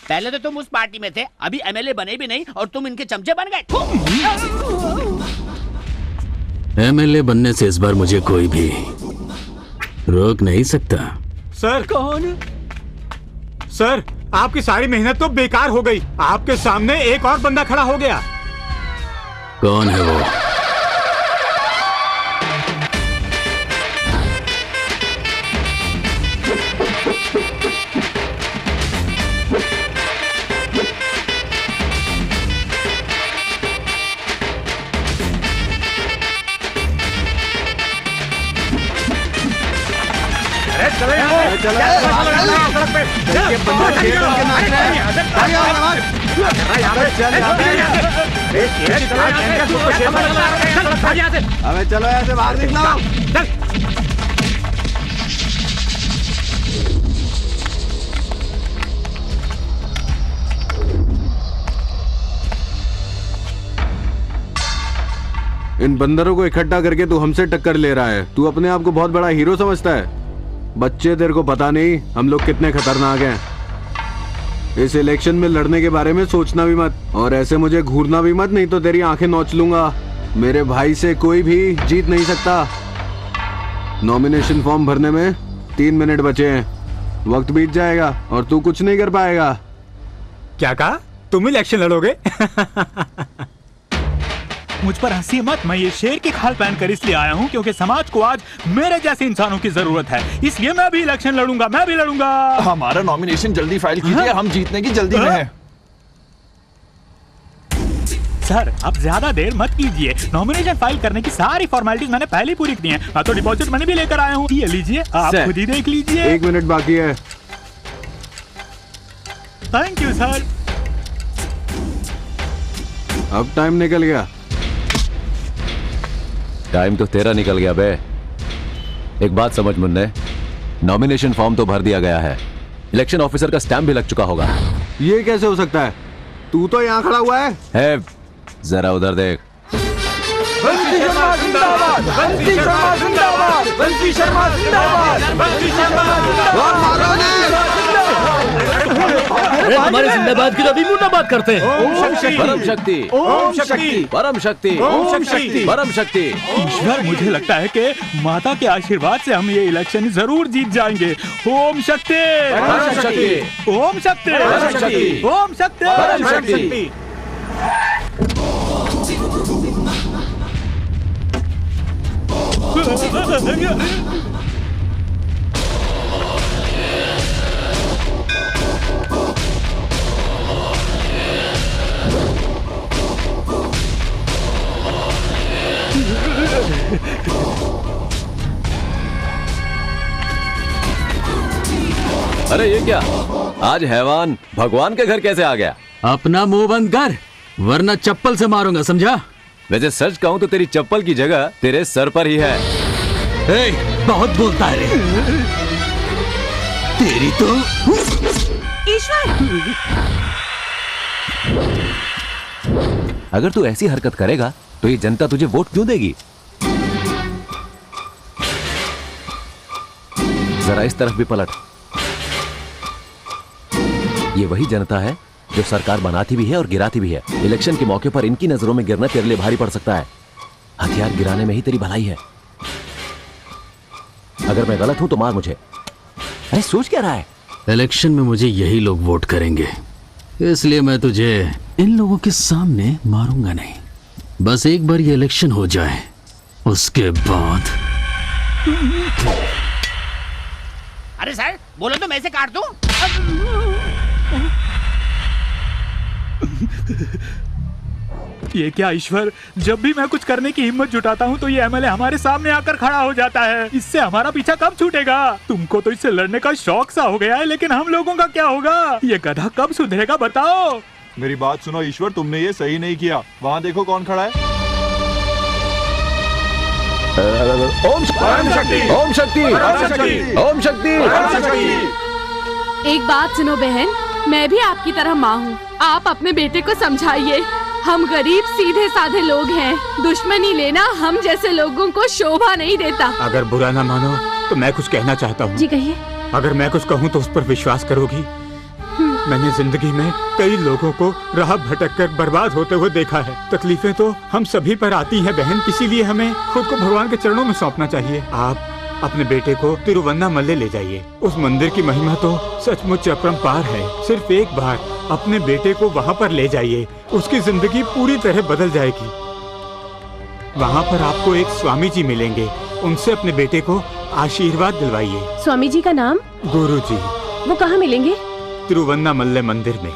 पहले तो तुम उस पार्टी में थे, अभी एमएलए बने भी नहीं और तुम इनके चमचे बन गए। एमएलए बनने से इस बार मुझे कोई भी रोक नहीं सकता। सर कौन? सर आपकी सारी मेहनत तो बेकार हो गई। आपके सामने एक और बंदा खड़ा हो गया। कौन है वो? अबे चलो ऐसे बाहर निकलो। इन बंदरों को इकट्ठा करके तू हमसे टक्कर ले रहा है। तू अपने आप को बहुत बड़ा हीरो समझता है। बच्चे, तेरे को पता नहीं हम लोग कितने खतरनाक हैं। इस इलेक्शन में लड़ने के बारे में सोचना भी मत, और ऐसे मुझे घूरना भी मत, नहीं तो तेरी आंखें नोच लूंगा। मेरे भाई से कोई भी जीत नहीं सकता। नॉमिनेशन फॉर्म भरने में 3 मिनट बचे हैं। वक्त बीत जाएगा और तू कुछ नहीं कर पाएगा। क्या कहा? तुम इलेक्शन लड़ोगे? मुझ पर हंसी मत। मैं ये शेर की खाल पहनकर इसलिए आया हूँ क्योंकि समाज को आज मेरे जैसे इंसानों की जरूरत है। इसलिए मैं भी इलेक्शन लड़ूंगा। मैं भी लड़ूंगा। हमारा नॉमिनेशन जल्दी फाइल कीजिए। हम जीतने की जल्दी में हैं। सर अब ज्यादा देर मत कीजिए। नॉमिनेशन फाइल करने की सारी फॉर्मेलिटीज मैंने पहले ही पूरी की है। मैं तो डिपॉजिट मनी भी लेकर आया हूँ। ये लीजिए, आप खुद ही देख लीजिए। 1 मिनट बाकी है। Thank you sir. अब टाइम निकल गया। टाइम तो तेरा निकल गया बे। एक बात समझ मुन्ने, नॉमिनेशन फॉर्म तो भर दिया गया है, इलेक्शन ऑफिसर का स्टैम्प भी लग चुका होगा। ये कैसे हो सकता है? तू तो यहाँ खड़ा हुआ है। जरा उधर देख। बंसी शर्मा जिंदाबाद, बंसी शर्मा जिंदाबाद, बंसी शर्मा जिंदाबाद, बंसी शर्मा जिंदाबाद। अरे हमारे जिंदाबाद की तो अभी मुर्दाबाद करते हैं। ओम शक्ति, परम शक्ति, ओम शक्ति, परम शक्ति, ओम शक्ति, परम शक्ति। ईश्वर, मुझे लगता है कि माता के आशीर्वाद से हम ये इलेक्शन जरूर जीत जाएंगे। ओम शक्ति, परम शक्ति, ओम शक्ति, परम शक्ति, ओम शक्ति, परम शक्ति। अरे ये क्या? आज हैवान भगवान के घर कैसे आ गया? अपना मुंह बंद कर, वरना चप्पल से मारूंगा, समझा? वैसे सच कहूं तो तेरी चप्पल की जगह तेरे सर पर ही है। बहुत बोलता है रे। तेरी तो ईश्वर, अगर तू ऐसी हरकत करेगा तो ये जनता तुझे वोट क्यों देगी? जरा इस तरफ भी पलट। ये वही जनता है जो सरकार बनाती भी है और गिराती भी है। इलेक्शन के मौके पर इनकी नजरों में गिरना तेरे लिए भारी पड़ सकता है। हथियार गिराने में ही तेरी भलाई है। अगर मैं गलत हूं तो मार मुझे। अरे सोच क्या रहा है? इलेक्शन में मुझे यही लोग वोट करेंगे, इसलिए मैं तुझे इन लोगों के सामने मारूंगा नहीं। बस एक बार ये इलेक्शन हो जाए, उसके बाद। अरे सर, बोलो तो मैं इसे काट दूं। ये क्या ईश्वर, जब भी मैं कुछ करने की हिम्मत जुटाता हूँ तो ये एमएलए हमारे सामने आकर खड़ा हो जाता है। इससे हमारा पीछा कब छूटेगा? तुमको तो इससे लड़ने का शौक सा हो गया है, लेकिन हम लोगों का क्या होगा? ये गधा कब सुधरेगा बताओ? मेरी बात सुनो ईश्वर, तुमने ये सही नहीं किया। वहाँ देखो कौन खड़ा है। ओम शक्ति, ओम शक्ति, ओम शक्ति। एक बात सुनो बहन, मैं भी आपकी तरह माँ हूँ। आप अपने बेटे को समझाइए। हम गरीब सीधे साधे लोग हैं। दुश्मनी लेना हम जैसे लोगों को शोभा नहीं देता। अगर बुरा ना मानो तो मैं कुछ कहना चाहता हूँ। जी कहिए। अगर मैं कुछ कहूँ तो उस पर विश्वास करोगी? मैंने जिंदगी में कई लोगों को राह भटक कर बर्बाद होते हुए देखा है। तकलीफें तो हम सभी पर आती हैं बहन, इसीलिए हमें खुद को भगवान के चरणों में सौंपना चाहिए। अपने बेटे को तिरुवन्नामलई ले जाइए। उस मंदिर की महिमा तो सचमुच अपरंपार है। सिर्फ एक बार अपने बेटे को वहाँ पर ले जाइए, उसकी जिंदगी पूरी तरह बदल जाएगी। वहाँ पर आपको एक स्वामी जी मिलेंगे, उनसे अपने बेटे को आशीर्वाद दिलवाइए। स्वामी जी का नाम? गुरु जी। वो कहाँ मिलेंगे? तिरुवन्नामलई मंदिर में।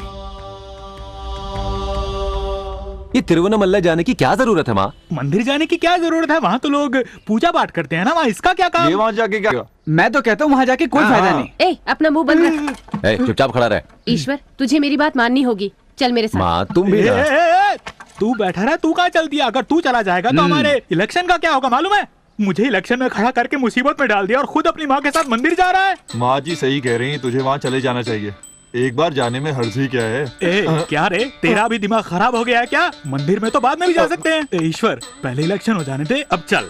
ये तिरुवन्नामलई जाने की क्या जरूरत है माँ? मंदिर जाने की क्या जरूरत है? वहाँ तो लोग पूजा पाठ करते हैं ना, वहाँ इसका क्या काम? ये वहाँ जाके क्या? मैं तो कहता हूँ वहाँ जाके कोई फायदा नहीं। ए, अपना मुंह बंद रख। चुपचाप खड़ा रहे। ईश्वर, तुझे मेरी बात माननी होगी, चल मेरे साथ। माँ तुम भी ना। तू बैठा रहा, तू कहाँ चल दिया? अगर तू चला जाएगा तो हमारे इलेक्शन का क्या होगा मालूम है? मुझे इलेक्शन में खड़ा करके मुसीबत में डाल दिया और खुद अपनी माँ के साथ मंदिर जा रहा है। माँ जी सही कह रही हैं, तुझे वहाँ चले जाना चाहिए। एक बार जाने में हर्ज ही क्या है? क्या रे, तेरा भी दिमाग खराब हो गया है क्या? मंदिर में तो बाद में भी जा सकते हैं। ईश्वर, पहले इलेक्शन हो जाने दे, अब चल।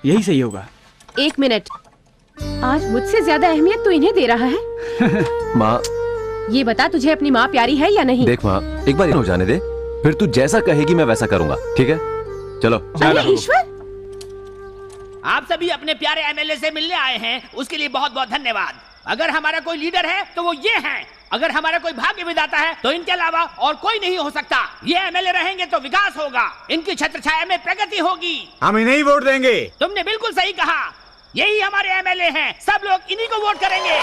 यही सही होगा। 1 मिनट, आज मुझसे ज्यादा अहमियत तो इन्हें दे रहा है। माँ ये बता, तुझे अपनी माँ प्यारी है या नहीं? देख माँ, एक बार हो जाने दे, फिर तू जैसा कहेगी मैं वैसा करूँगा, ठीक है? चलो। अरे ईश्वर, आप सभी अपने प्यारे एमएलए से मिलने आए हैं, उसके लिए बहुत बहुत धन्यवाद। अगर हमारा कोई लीडर है तो वो ये हैं। अगर हमारा कोई भाग्य विधाता है तो इनके अलावा और कोई नहीं हो सकता। ये एमएलए रहेंगे तो विकास होगा, इनकी छत्र छाया में प्रगति होगी। हम इन्हें ही वोट देंगे। तुमने बिल्कुल सही कहा, यही हमारे एमएलए हैं, सब लोग इन्हीं को वोट करेंगे।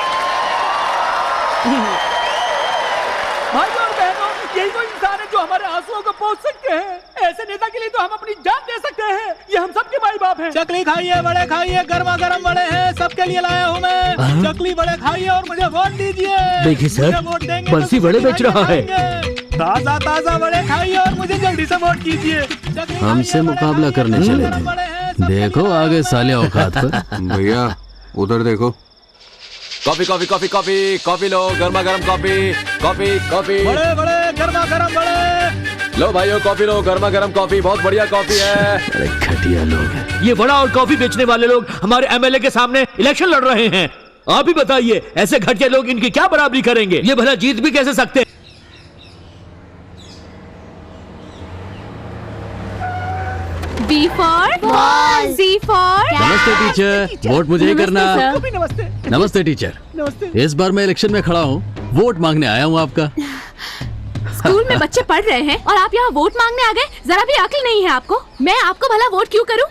भाइयों और बहनों, यही तो इंसान है जो हमारे आंसुओं को पोंछ सकते हैं। ऐसे नेता के लिए तो हम अपनी जान दे सकते हैं। ये हम सबके माई बाप हैं। चकली खाइए, बड़े खाइए, गर्मा गर्म बड़े हैं, सबके लिए लाया हूँ मैं। चकली बड़े खाइए और मुझे वोट दीजिए। देखिए सर, बंसी बड़े बेच रहा है। ताजा ताजा बड़े खाइए और मुझे जल्दी से वोट कीजिए। हमसे मुकाबला करने चले थे, देखो आगे साले औकात पर। भैया उधर देखो। Coffee coffee coffee coffee coffee लो, गर्मा गर्म कॉफी कॉफी कॉफी। बड़े बड़े गर्मा गर्म बड़े। लो भाइयों कॉफी लो, गर्मा गर्म कॉफी, बहुत बढ़िया कॉफी है। अरे घटिया लोग हैं। ये बड़ा और कॉफी बेचने वाले लोग हमारे एमएलए के सामने इलेक्शन लड़ रहे हैं। आप ही बताइए, ऐसे घटिया लोग इनकी क्या बराबरी करेंगे? ये भला जीत भी कैसे सकते हैं? B for ball, C for नमस्ते टीचर, वोट मुझे ही करना। नमस्ते। नमस्ते टीचर, इस बार मैं इलेक्शन में खड़ा हूँ, वोट मांगने आया हूँ आपका। स्कूल में बच्चे पढ़ रहे हैं और आप यहाँ वोट मांगने आ गए? जरा भी अक्ल नहीं है आपको? मैं आपको भला वोट क्यों करूँ?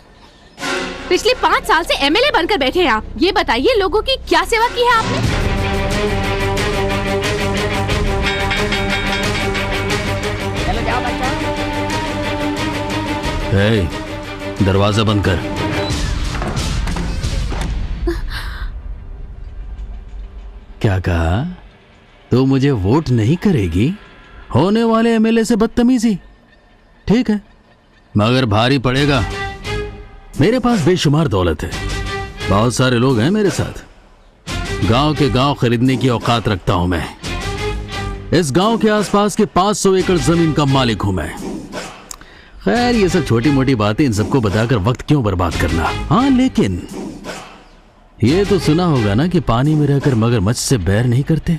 पिछले 5 साल से एमएलए बनकर बैठे हैं आप। ये बताइए, लोगों की क्या सेवा की है आपने? दरवाजा बंद कर। क्या कहा? तो मुझे वोट नहीं करेगी? होने वाले एमएलए से बदतमीजी? ठीक है, मगर भारी पड़ेगा। मेरे पास बेशुमार दौलत है, बहुत सारे लोग हैं मेरे साथ। गांव के गांव खरीदने की औकात रखता हूं मैं। इस गांव के आसपास के 500 एकड़ जमीन का मालिक हूं मैं। खैर, ये सब छोटी मोटी बातें इन सबको बताकर वक्त क्यों बर्बाद करना। हाँ, लेकिन ये तो सुना होगा ना कि पानी में रहकर मगरमच्छ से बैर नहीं करते,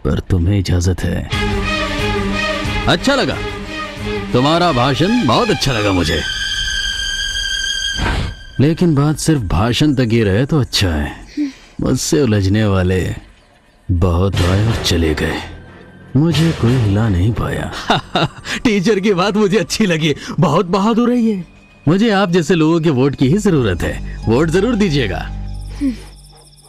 पर तुम्हें इजाजत है। अच्छा लगा तुम्हारा भाषण, बहुत अच्छा लगा मुझे, लेकिन बात सिर्फ भाषण तक ही रहे तो अच्छा है। मुझसे उलझने वाले बहुत आए और चले गए, मुझे कोई हिला नहीं पाया। टीचर की बात मुझे अच्छी लगी, बहुत बहादुर है ये। मुझे आप जैसे लोगों के वोट की ही जरूरत है, वोट जरूर दीजिएगा।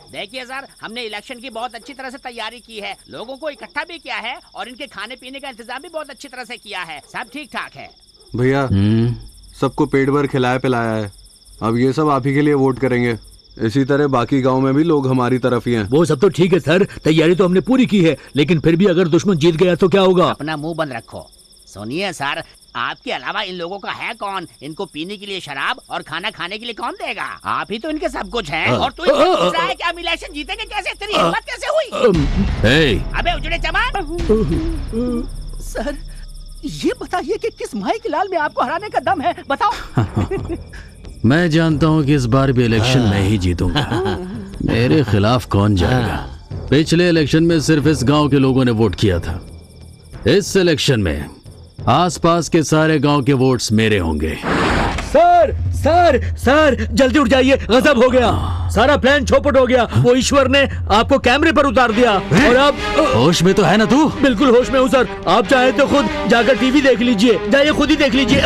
देखिए सर, हमने इलेक्शन की बहुत अच्छी तरह से तैयारी की है, लोगों को इकट्ठा भी किया है और इनके खाने पीने का इंतजाम भी बहुत अच्छी तरह से किया है। सब ठीक ठाक है। भैया सबको पेट भर खिलाया पिलाया है, अब ये सब आप ही के लिए वोट करेंगे। इसी तरह बाकी गांव में भी लोग हमारी तरफ ही हैं। वो सब तो ठीक है सर, तैयारी तो हमने पूरी की है, लेकिन फिर भी अगर दुश्मन जीत गया तो क्या होगा? अपना मुंह बंद रखो। सुनिए सर, आपके अलावा इन लोगों का है कौन? इनको पीने के लिए शराब और खाना खाने के लिए कौन देगा? आप ही तो इनके सब कुछ हैं। और तू इनसे पूछ रहा है कि हम इलेक्शन जीतेंगे कैसे? तेरी हिम्मत कैसे हुई? अबे उजड़े चमार! सर ये बताइए कि किस माई के लाल में आपको हराने का दम है, बताओ। मैं जानता हूँ कि इस बार भी इलेक्शन मैं ही जीतूंगा। मेरे खिलाफ कौन जाएगा? पिछले इलेक्शन में सिर्फ इस गांव के लोगों ने वोट किया था। इस इलेक्शन में आसपास के सारे गांव के वोट्स मेरे होंगे। सर सर सर जल्दी उठ जाइए, गजब हो गया, सारा प्लान चौपट हो गया। वो ईश्वर ने आपको कैमरे पर उतार दिया और अब होश में तो है ना तू? बिल्कुल होश में हूँ सर। आप चाहे तो खुद जाकर टीवी देख लीजिए, जाइए खुद ही देख लीजिए।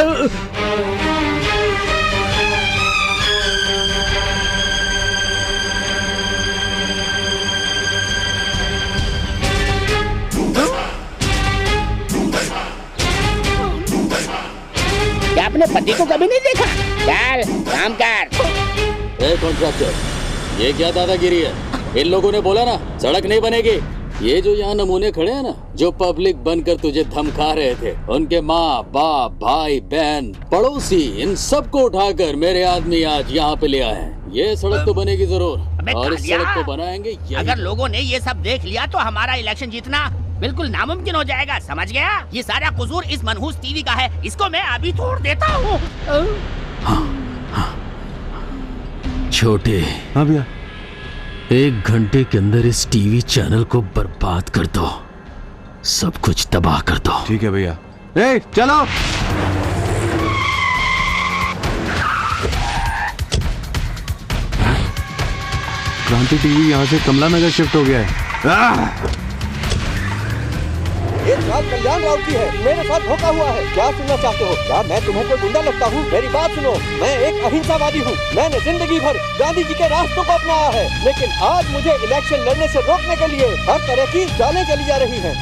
क्या अपने पति को कभी नहीं देखा? चल काम कर। ए कॉन्ट्रैक्टर, ये क्या दादागिरी है? इन लोगों ने बोला ना सड़क नहीं बनेगी। ये जो यहाँ नमूने खड़े हैं ना, जो पब्लिक बनकर तुझे धमका रहे थे, उनके माँ बाप भाई बहन पड़ोसी इन सबको उठाकर मेरे आदमी आज यहाँ पे ले आए हैं। ये सड़क तो बनेगी जरूर और इस सड़क को बनाएंगे। अगर लोगों ने ये सब देख लिया तो हमारा इलेक्शन जीतना बिल्कुल नामुमकिन हो जाएगा, समझ गया? ये सारा कसूर इस मनहूस टीवी का है, इसको मैं अभी तोड़ देता हूँ। छोटे, हाँ भैया, 1 घंटे के अंदर इस टीवी चैनल को बर्बाद कर दो, सब कुछ तबाह कर दो। ठीक है भैया। ए, चलो। क्रांति टीवी यहाँ से कमला नगर शिफ्ट हो गया है। ये चाल कल्याण राव की है, मेरे साथ धोखा हुआ है। क्या सुनना चाहते हो? क्या मैं तुम्हें कोई गुंडा लगता हूँ? मेरी बात सुनो, मैं एक अहिंसावादी हूँ। मैंने जिंदगी भर गांधी जी के रास्तों को अपनाया है, लेकिन आज मुझे इलेक्शन लड़ने से रोकने के लिए हर तरह की चालें चली जा रही हैं।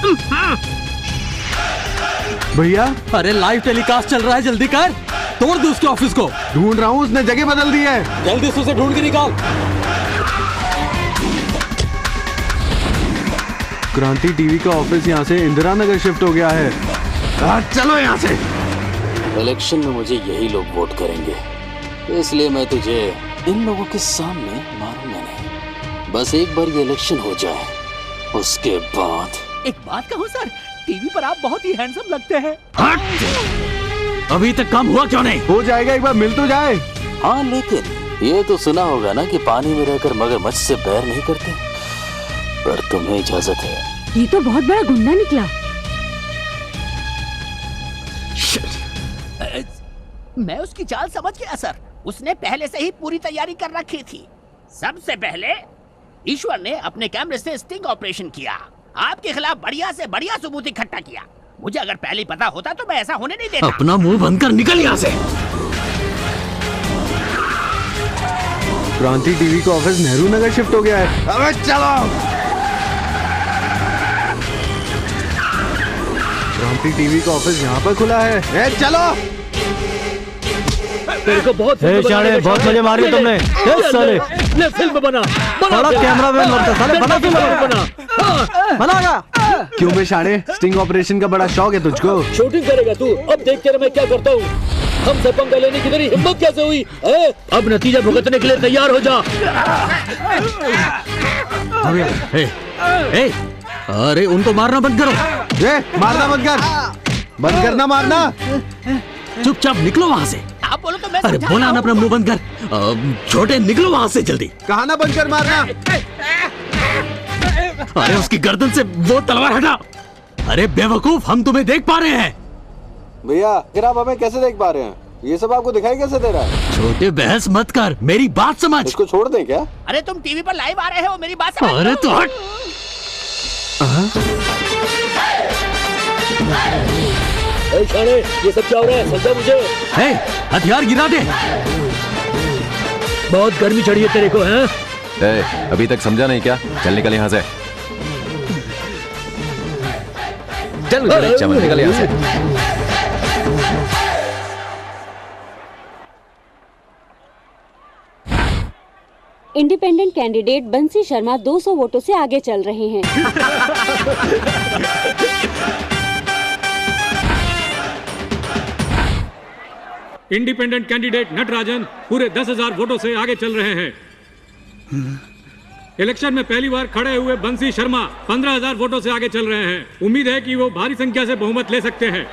भैया, अरे लाइव टेलीकास्ट चल रहा है, जल्दी कर, तोड़ दो उसके ऑफिस को। ढूंढ रहा हूँ, उसने जगह बदल दी है। जल्दी से उसे ढूंढ के निकाल। क्रांति टीवी का ऑफिस यहाँ से इंदिरा नगर शिफ्ट हो गया है। चलो यहाँ से। इलेक्शन में मुझे यही लोग वोट करेंगे, इसलिए मैं तुझे इन लोगों के सामने मारूंगा नहीं। बस एक बार ये इलेक्शन हो जाए, उसके बाद। एक बात कहूँ सर, टीवी पर आप बहुत ही हैंडसम लगते हैं। अभी तक काम हुआ क्यों नहीं? हो जाएगा, एक बार मिल तो जाए। हाँ, लेकिन ये तो सुना होगा ना कि पानी में रहकर मगरमच्छ से बैर नहीं करते, पर तुम्हें इजाजत है। ये तो बहुत बड़ा गुंडा निकला। मैं उसकी चाल समझ गया सर, उसने पहले से ही पूरी तैयारी कर रखी थी। सबसे पहले ईश्वर ने अपने कैमरे से स्टिंग ऑपरेशन किया, आपके खिलाफ बढ़िया से बढ़िया सबूत इकट्ठा किया। मुझे अगर पहले पता होता तो मैं ऐसा होने नहीं देता। अपना मुंह बंद कर, निकल यहाँ से। क्रांति टीवी का ऑफिस नेहरू नगर शिफ्ट हो गया है। अबे चलो। क्रांति टीवी का ऑफिस यहाँ पर खुला है। ए, चलो। तेरे को बहुत बहुत मजे मारे तुमने। ले फिल्म बना, बड़ा कैमरामैन बनता साले, बना फिल्म बनागा। क्यों बे शाणे, स्टिंग ऑपरेशन का बड़ा शौक है तुझको? शूटिंग करेगा तू? अब देख तेरा मैं क्या करता हूँ। हमसे पंगा लेने की तेरी हिम्मत कैसे हुई? अब नतीजा भुगतने के लिए तैयार हो जा। अरे उनको मारना बंद करो। मारना बंद कर। बंद करना मारना। चुपचाप निकलो वहाँ से। आप बोलो तो मैं अरे बोला ना, अपना मुंह बंद कर। छोटे, निकलो वहाँ से जल्दी। कहा ना बंद कर मारना। अरे उसकी गर्दन से वो तलवार हटा। अरे बेवकूफ, हम तुम्हें देख पा रहे हैं। भैया, फिर आप हमें कैसे देख पा रहे हैं? ये सब आपको दिखाई कैसे दे रहा है? छोटे, बहस मत कर, मेरी बात समझ। इसको छोड़ दें क्या? अरे तुम टीवी पर लाइव आ रहे हो, मेरी बात समझ। अरे तो हट। ये सब क्या हो रहा है? समझा मुझे। हथियार गिरा दे। बहुत गर्मी चढ़ी है तेरे को, हैं? अभी तक समझा नहीं क्या? चल निकल यहाँ से। चल चमन, निकल यहाँ से। इंडिपेंडेंट कैंडिडेट बंसी शर्मा 200 वोटों से आगे चल रहे हैं। इंडिपेंडेंट कैंडिडेट नटराजन पूरे 10,000 वोटों से आगे चल रहे हैं। इलेक्शन में पहली बार खड़े हुए बंसी शर्मा 15,000 वोटों से आगे चल रहे हैं। उम्मीद है कि वो भारी संख्या से बहुमत ले सकते हैं।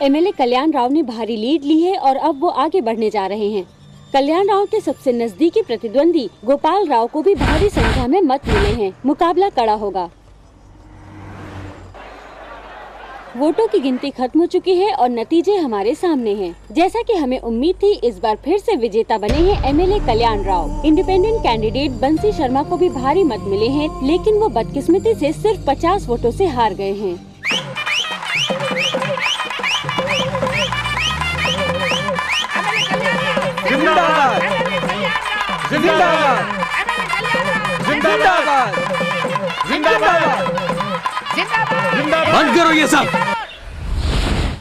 एमएलए कल्याण राव ने भारी लीड ली है और अब वो आगे बढ़ने जा रहे हैं। कल्याण राव के सबसे नजदीकी प्रतिद्वंदी गोपाल राव को भी भारी संख्या में मत मिले हैं। मुकाबला कड़ा होगा। वोटों की गिनती खत्म हो चुकी है और नतीजे हमारे सामने हैं। जैसा कि हमें उम्मीद थी, इस बार फिर से विजेता बने हैं एमएलए कल्याण राव। इंडिपेंडेंट कैंडिडेट बंसी शर्मा को भी भारी मत मिले हैं, लेकिन वो बदकिस्मती से सिर्फ 50 वोटों से हार गए हैं। जिंदाबाद जिंदाबाद जिंदाबाद जिंदाबाद बंद करो ये सब।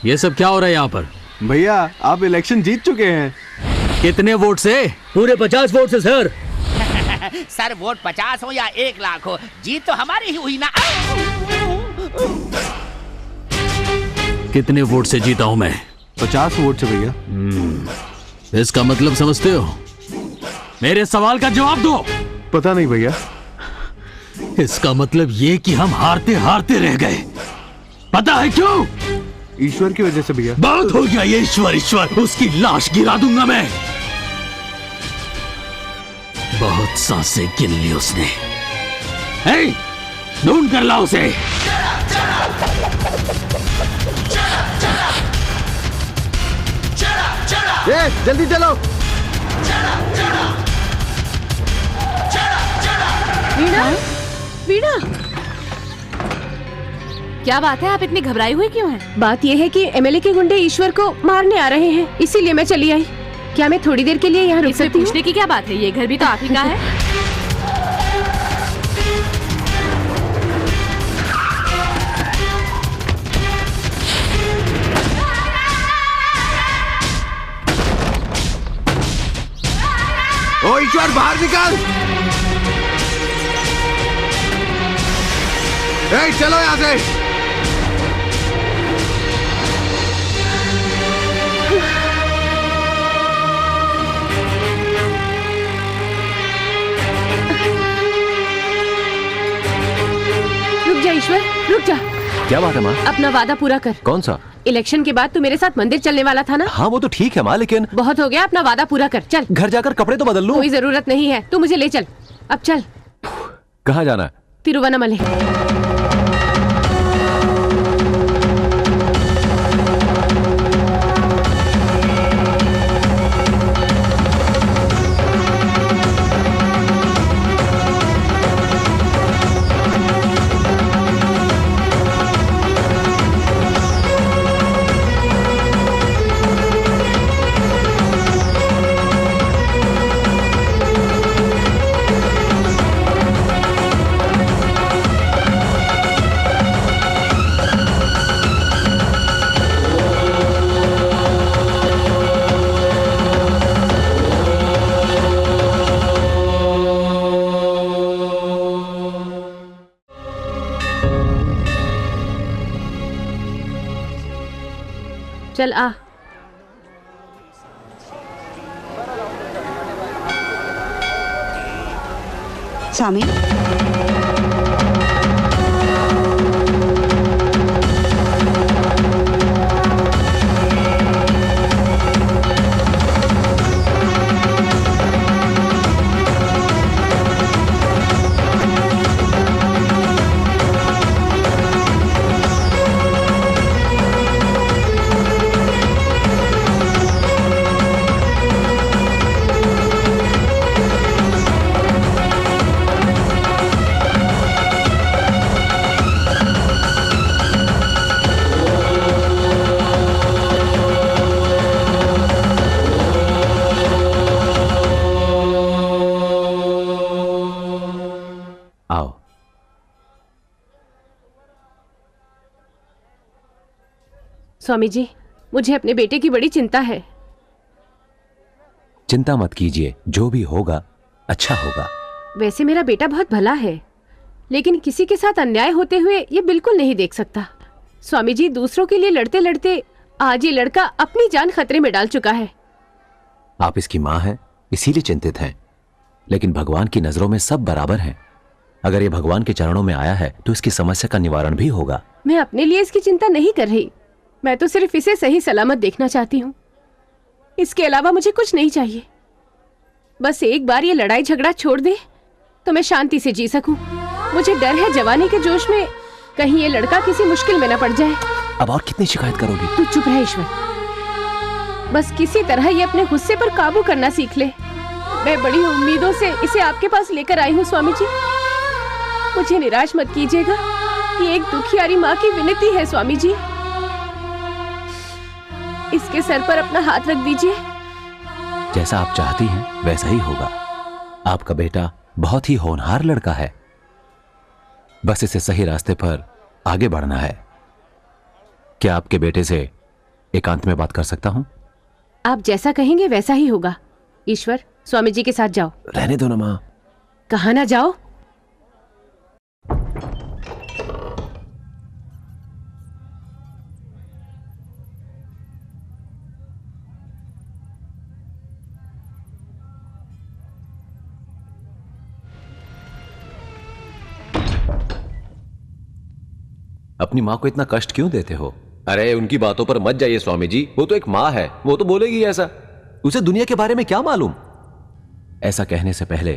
ये सब क्या हो रहा है यहाँ पर? भैया आप इलेक्शन जीत चुके हैं। कितने वोट से? पूरे 50 वोट से सर। सर वोट 50 हो या 1 लाख हो, जीत तो हमारी ही हुई ना। कितने वोट से जीता हूँ मैं? 50 वोट से भैया। इसका मतलब समझते हो? मेरे सवाल का जवाब दो। पता नहीं भैया। इसका मतलब ये कि हम हारते हारते रह गए। पता है क्यों? ईश्वर की वजह से भैया। बहुत हो गया ये ईश्वर ईश्वर, उसकी लाश गिरा दूंगा मैं। बहुत सांसें गिन ली उसने। ढूंढ कर लाओ उसे। जल्दी चलो। वीणा, वीणा, क्या बात है? आप इतनी घबराई हुई क्यों हैं? बात यह है कि एमएलए के गुंडे ईश्वर को मारने आ रहे हैं, इसीलिए मैं चली आई। क्या मैं थोड़ी देर के लिए यहाँ रुक सकती हूँ? पूछने की क्या बात है? ये घर भी तो आप ही का है। ओ ईश्वर बाहर निकल। चलो यहाँ से। रुक जा ईश्वर, रुक जा। क्या बात है माँ? अपना वादा पूरा कर। कौन सा? इलेक्शन के बाद तू मेरे साथ मंदिर चलने वाला था ना? हाँ वो तो ठीक है माँ, लेकिन बहुत हो गया, अपना वादा पूरा कर। चल घर जाकर कपड़े तो बदल लूं। कोई जरूरत नहीं है, तू मुझे ले चल। अब चल। कहाँ जाना है? तिरुवन्नमले। चल आ। स्वामी स्वामी जी, मुझे अपने बेटे की बड़ी चिंता है। चिंता मत कीजिए, जो भी होगा अच्छा होगा। वैसे मेरा बेटा बहुत भला है, लेकिन किसी के साथ अन्याय होते हुए ये बिल्कुल नहीं देख सकता। स्वामी जी, दूसरों के लिए लड़ते लड़ते आज ये लड़का अपनी जान खतरे में डाल चुका है। आप इसकी माँ हैं, इसीलिए चिंतित हैं, लेकिन भगवान की नजरों में सब बराबर हैं। अगर ये भगवान के चरणों में आया है तो इसकी समस्या का निवारण भी होगा। मैं अपने लिए इसकी चिंता नहीं कर रही, मैं तो सिर्फ इसे सही सलामत देखना चाहती हूँ। इसके अलावा मुझे कुछ नहीं चाहिए। बस एक बार ये लड़ाई झगड़ा छोड़ दे तो मैं शांति से जी सकूं। मुझे डर है जवानी के जोश में कहीं ये लड़का किसी मुश्किल में न पड़ जाए। अब और कितनी शिकायत करोगी? तू चुप रह ईश्वर, बस किसी तरह ये अपने गुस्से पर काबू करना सीख ले। मैं बड़ी उम्मीदों से इसे आपके पास लेकर आई हूँ स्वामी जी, मुझे निराश मत कीजिएगा। ये एक दुखियारी माँ की विनती है स्वामी जी, इसके सर पर अपना हाथ रख दीजिए। जैसा आप चाहती हैं वैसा ही होगा। आपका बेटा बहुत ही होनहार लड़का है, बस इसे सही रास्ते पर आगे बढ़ना है। क्या आपके बेटे से एकांत में बात कर सकता हूं? आप जैसा कहेंगे वैसा ही होगा। ईश्वर, स्वामी जी के साथ जाओ। रहने दो ना माँ। कहाँ ना जाओ? अपनी माँ को इतना कष्ट क्यों देते हो? अरे उनकी बातों पर मत जाइए स्वामी जी, वो तो एक माँ है, वो तो बोलेगी ऐसा। उसे दुनिया के बारे में क्या मालूम? ऐसा कहने से पहले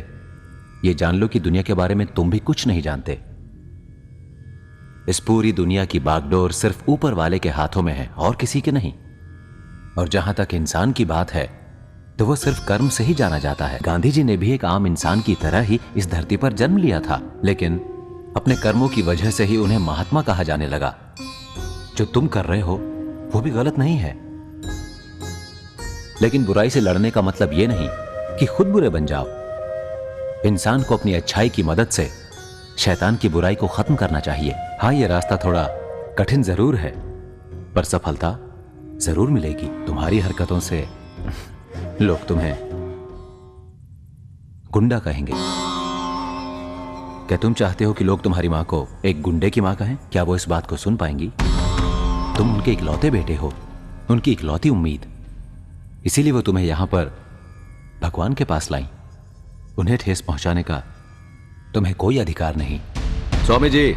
ये जान लो कि दुनिया के बारे में तुम भी कुछ नहीं जानते। इस पूरी दुनिया की बागडोर सिर्फ ऊपर वाले के हाथों में है और किसी के नहीं। और जहां तक इंसान की बात है तो वो सिर्फ कर्म से ही जाना जाता है। गांधी जी ने भी एक आम इंसान की तरह ही इस धरती पर जन्म लिया था, लेकिन अपने कर्मों की वजह से ही उन्हें महात्मा कहा जाने लगा। जो तुम कर रहे हो वो भी गलत नहीं है, लेकिन बुराई से लड़ने का मतलब ये नहीं कि खुद बुरे बन जाओ। इंसान को अपनी अच्छाई की मदद से शैतान की बुराई को खत्म करना चाहिए। हाँ, ये रास्ता थोड़ा कठिन जरूर है, पर सफलता जरूर मिलेगी। तुम्हारी हरकतों से लोग तुम्हें गुंडा कहेंगे। क्या तुम चाहते हो कि लोग तुम्हारी मां को एक गुंडे की मां कहें? क्या वो इस बात को सुन पाएंगी? तुम उनके इकलौते बेटे हो, उनकी इकलौती उम्मीद, इसीलिए वो तुम्हें यहां पर भगवान के पास लाई। उन्हें ठेस पहुंचाने का तुम्हें कोई अधिकार नहीं। स्वामी जी,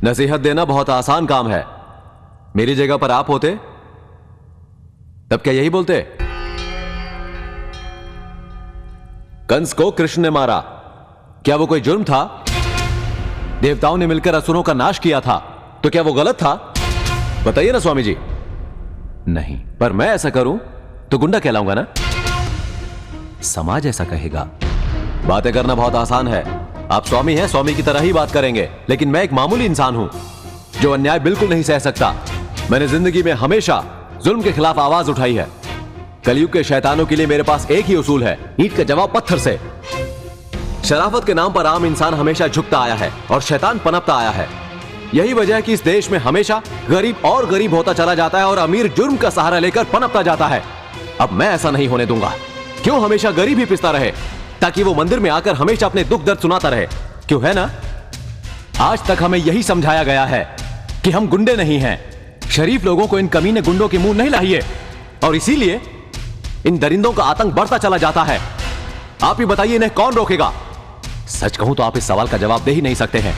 नसीहत देना बहुत आसान काम है। मेरी जगह पर आप होते तब क्या यही बोलते? कंस को कृष्ण ने मारा, क्या वो कोई जुर्म था? देवताओं ने मिलकर असुरों का नाश किया था, तो क्या वो गलत था? बताइए ना स्वामी जी। नहीं, पर मैं ऐसा करूं तो गुंडा कहलाऊंगा ना? समाज ऐसा कहेगा। बातें करना बहुत आसान है, आप स्वामी हैं, स्वामी की तरह ही बात करेंगे, लेकिन मैं एक मामूली इंसान हूं जो अन्याय बिल्कुल नहीं सह सकता। मैंने जिंदगी में हमेशा जुल्म के खिलाफ आवाज उठाई है। कलयुग के शैतानों के लिए मेरे पास एक ही उसूल है, ईंट का जवाब पत्थर से। शराफत के नाम पर आम इंसान हमेशा झुकता आया है और शैतान पनपता आया है। यही वजह है कि इस देश में हमेशा गरीब और गरीब होता चला जाता है और अमीर जुर्म का सहारा लेकर पनपता जाता है। अब मैं ऐसा नहीं होने दूंगा। क्यों हमेशा गरीब ही पिसता रहे, ताकि वो मंदिर में आकर हमेशा अपने दुख दर्द सुनाता रहे? क्यों, है ना? आज तक हमें यही समझाया गया है कि हम गुंडे नहीं हैं। शरीफ लोगों को इन कमीने गुंडों के मुंह नहीं लाइए, और इसीलिए इन दरिंदों का आतंक बढ़ता चला जाता है। आप ही बताइए, इन्हें कौन रोकेगा? सच कहूं तो आप इस सवाल का जवाब दे ही नहीं सकते हैं।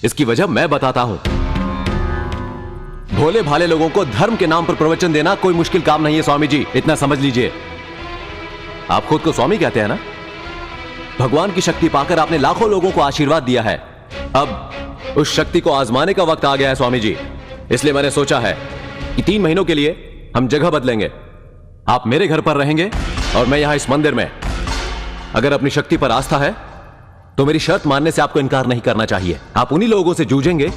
इसकी वजह मैं बताता हूं। भोले भाले लोगों को धर्म के नाम पर प्रवचन देना कोई मुश्किल काम नहीं है स्वामी जी, इतना समझ लीजिए। आप खुद को स्वामी कहते हैं ना? भगवान की शक्ति पाकर आपने लाखों लोगों को आशीर्वाद दिया है। अब उस शक्ति को आजमाने का वक्त आ गया है स्वामी जी। इसलिए मैंने सोचा है कि 3 महीनों के लिए हम जगह बदलेंगे। आप मेरे घर पर रहेंगे और मैं यहां इस मंदिर में। अगर अपनी शक्ति पर आस्था है तो मेरी शर्त मानने से आपको इनकार नहीं करना चाहिए। आप उन्हीं लोगों से जूझेंगे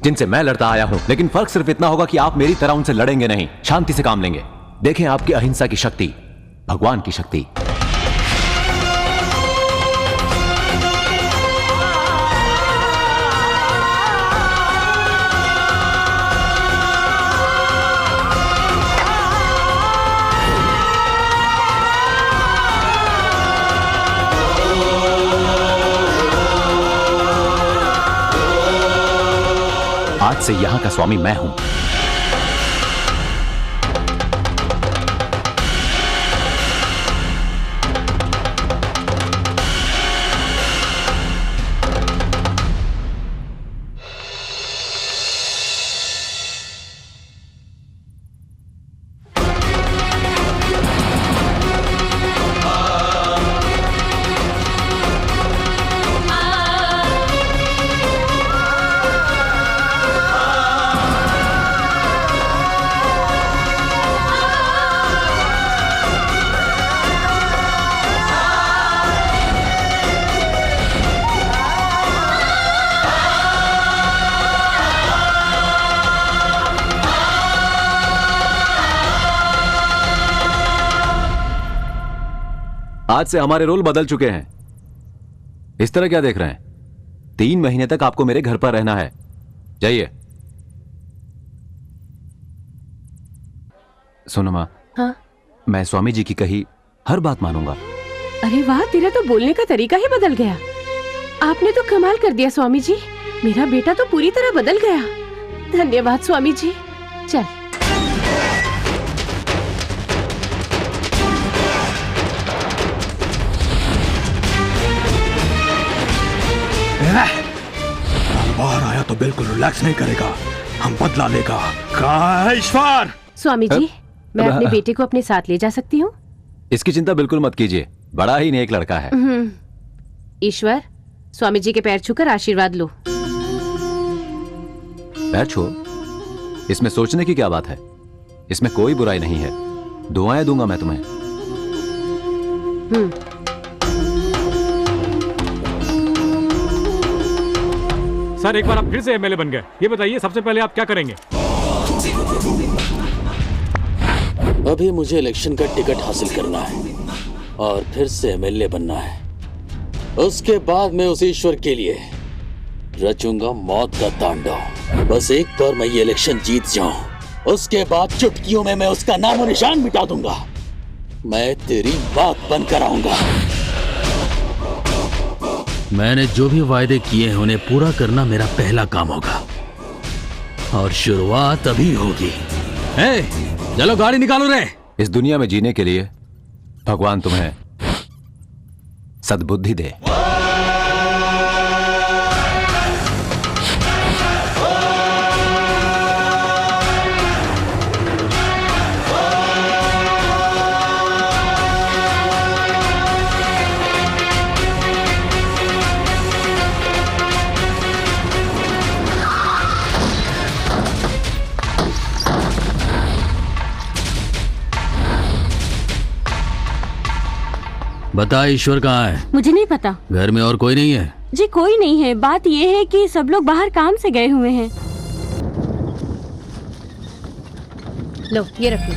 जिनसे मैं लड़ता आया हूं, लेकिन फर्क सिर्फ इतना होगा कि आप मेरी तरह उनसे लड़ेंगे नहीं, शांति से काम लेंगे। देखें आपकी अहिंसा की शक्ति, भगवान की शक्ति। आज से यहां का स्वामी मैं हूं। आज से हमारे रोल बदल चुके हैं। इस तरह क्या देख रहे हैं? 3 महीने तक आपको मेरे घर पर रहना है। जाइए। सुनो माँ। हाँ? मैं स्वामी जी की कही हर बात मानूंगा। अरे वाह, तेरा तो बोलने का तरीका ही बदल गया। आपने तो कमाल कर दिया स्वामी जी। मेरा बेटा तो पूरी तरह बदल गया। धन्यवाद स्वामी जी। चल। बाहर आया तो बिल्कुल रिलैक्स नहीं करेगा, हम बदला लेगा। कहाँ है ईश्वर? स्वामी जी, मैं अपने बेटे को अपने साथ ले जा सकती हूँ? इसकी चिंता बिल्कुल मत कीजिए, बड़ा ही नेक लड़का है। ईश्वर, स्वामी जी के पैर छूकर आशीर्वाद लो। पैर छू? इसमें सोचने की क्या बात है? इसमें कोई बुराई नहीं है। दुआएं दूंगा मैं तुम्हें। सर, एक बार आप फिर से एमएलए बन गए, ये बताइए सबसे पहले आप क्या करेंगे? अभी मुझे इलेक्शन का टिकट हासिल करना है और फिर से एमएलए बनना है। उसके बाद मैं उस ईश्वर के लिए रचूंगा मौत का तांडव। बस एक बार मैं ये इलेक्शन जीत जाऊं, उसके बाद चुटकियों में मैं उसका नामो निशान मिटा दूंगा। मैं तेरी बात बंद कराऊंगा। मैंने जो भी वायदे किए हैं उन्हें पूरा करना मेरा पहला काम होगा और शुरुआत अभी होगी। चलो गाड़ी निकालो रे। इस दुनिया में जीने के लिए भगवान तुम्हें सद्बुद्धि दे। बता, ईश्वर कहाँ है? मुझे नहीं पता। घर में और कोई नहीं है? जी कोई नहीं है। बात ये है कि सब लोग बाहर काम से गए हुए हैं। लो ये रखिए।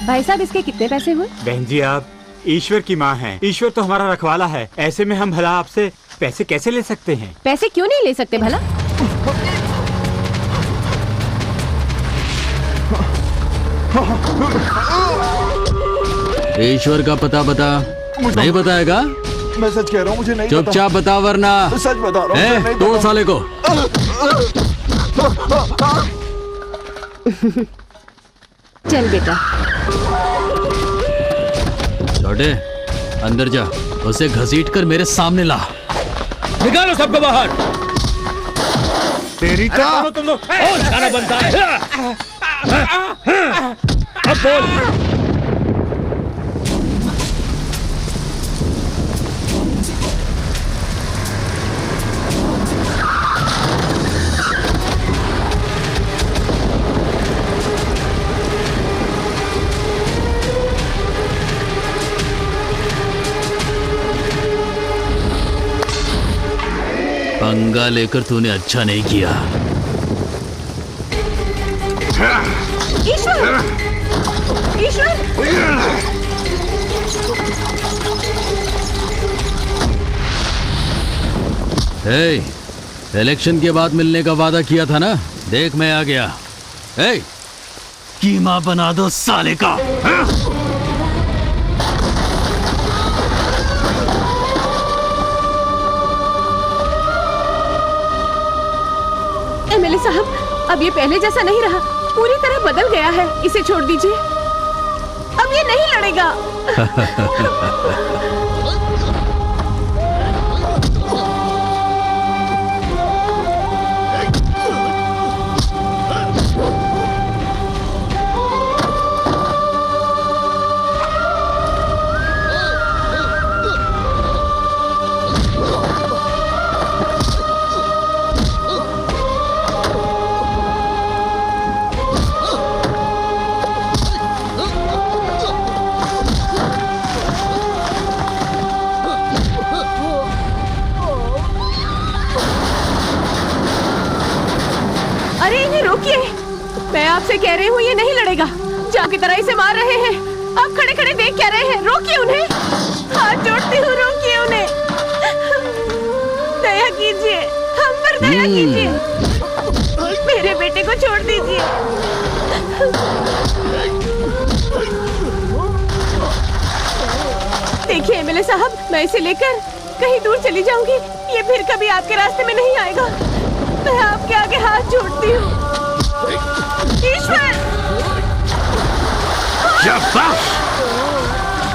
भाई साहब, इसके कितने पैसे हुए? बहन जी, आप ईश्वर की माँ हैं। ईश्वर तो हमारा रखवाला है। ऐसे में हम भला आपसे पैसे कैसे ले सकते हैं? पैसे क्यों नहीं ले सकते भला? ईश्वर का पता बता। नहीं बताएगा? मैं सच कह रहा हूँ, मुझे नहीं पता। चुपचाप बता वरना सच बता रहा हूँ, नहीं तोड़ साले को। चल बेटा। छोटे, अंदर जा, उसे घसीट कर मेरे सामने ला। निकालो सबको बाहर। तेरी तुम लोग खाना बनता है। अब बोल। पंगा लेकर तूने अच्छा नहीं किया। ईश्वर! ईश्वर! इलेक्शन के बाद मिलने का वादा किया था ना? देख मैं आ गया। कीमा बना दो साले का। एमएलए साहब, अब ये पहले जैसा नहीं रहा, पूरी तरह बदल गया है। इसे छोड़ दीजिए, अब ये नहीं लड़ेगा। मैं आपसे कह रही हूँ ये नहीं लड़ेगा। जान की तरह इसे मार रहे हैं। आप खड़े खड़े देख क्या रहे हैं? रोकिए उन्हें, हाथ जोड़ती हूँ, रोकिए उन्हें। दया कीजिए, हम पर दया कीजिए, मेरे बेटे को छोड़ दीजिए। देखिए एमएलए साहब, मैं इसे लेकर कहीं दूर चली जाऊंगी, ये फिर कभी आपके रास्ते में नहीं आएगा। मैं आपके आगे हाथ जोड़ती हूँ। ईश्वर!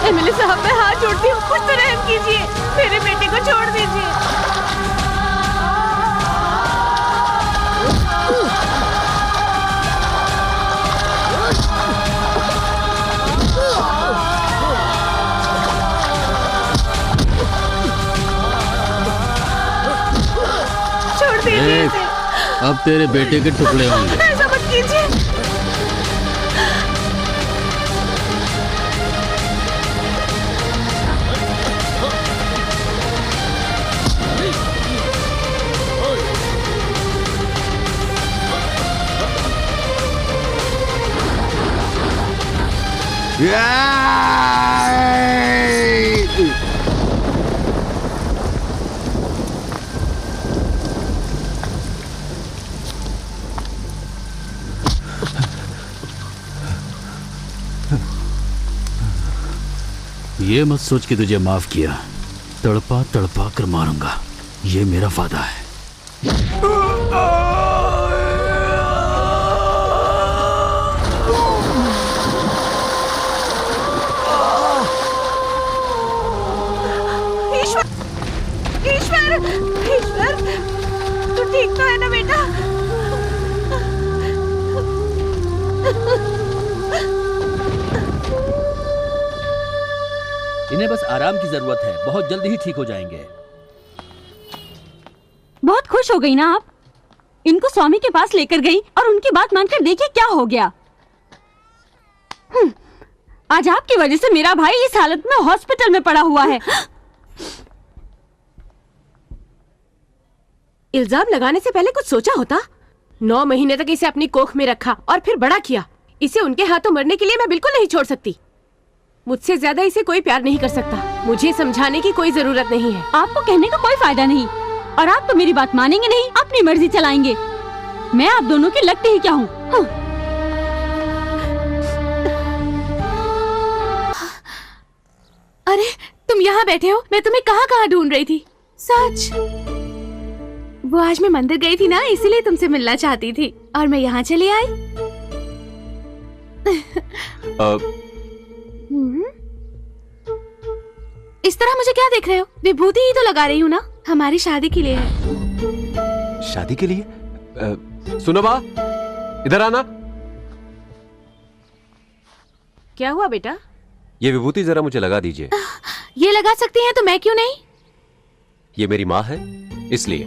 एमएलए साहब, मैं हाथ जोड़ती हूँ, कुछ तो रहम कीजिए, मेरे बेटे को छोड़ दीजिए। छोड़ दीजिए इसे। अब तेरे बेटे के टुकड़े होंगे। ऐसा मत कीजिए। ये मत सोच कि तुझे माफ किया, तड़पा तड़पा कर मारूंगा, ये मेरा वादा है। ईश्वर, ईश्वर, ईश्वर, तू ठीक तो है ना बेटा? इन्हें बस आराम की जरूरत है, बहुत जल्दी ही ठीक हो जाएंगे। बहुत खुश हो गई ना आप? इनको स्वामी के पास लेकर गई और उनकी बात मानकर देखिए क्या हो गया। आज आपकी वजह से मेरा भाई इस हालत में हॉस्पिटल में पड़ा हुआ है। इल्जाम लगाने से पहले कुछ सोचा होता। 9 महीने तक इसे अपनी कोख में रखा और फिर बड़ा किया। इसे उनके हाथों मरने के लिए मैं बिल्कुल नहीं छोड़ सकती। मुझसे ज्यादा इसे कोई प्यार नहीं कर सकता। मुझे समझाने की कोई जरूरत नहीं है। आपको कहने का कोई फायदा नहीं, और आप तो मेरी बात मानेंगे नहीं, अपनी मर्जी चलाएंगे। मैं आप दोनों की लगती ही क्या हूँ? अरे तुम यहाँ बैठे हो, मैं तुम्हें कहाँ कहाँ ढूंढ रही थी। सच, वो आज मैं मंदिर गई थी ना, इसीलिए तुमसे मिलना चाहती थी और मैं यहाँ चली आई। इस तरह मुझे क्या देख रहे हो? विभूति ही तो लगा रही हूँ ना, हमारी शादी के लिए है। शादी के लिए? सुनो बा, इधर आना। क्या हुआ बेटा? ये विभूति जरा मुझे लगा दीजिए। ये लगा सकती हैं तो मैं क्यों नहीं? ये मेरी माँ है इसलिए,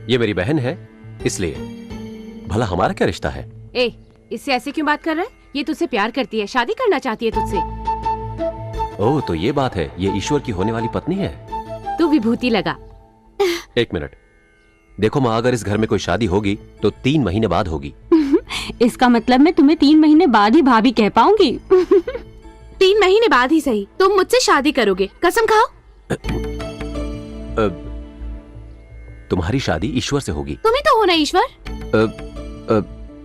ये मेरी बहन है इसलिए। भला हमारा क्या रिश्ता है? ए, इससे ऐसे क्यों बात कर रहा है? ये तुझसे प्यार करती है, शादी करना चाहती है तुझसे। ओह, तो ये बात है, ये ईश्वर की होने वाली पत्नी है। तू विभूति लगा। 1 मिनट, देखो माँ, अगर इस घर में कोई शादी होगी तो 3 महीने बाद होगी। इसका मतलब मैं तुम्हें 3 महीने बाद ही भाभी कह पाऊंगी। 3 महीने बाद ही सही, तुम मुझसे शादी करोगे, कसम खाओ। तुम्हारी शादी ईश्वर से होगी। तुम ही तो हो ना ईश्वर?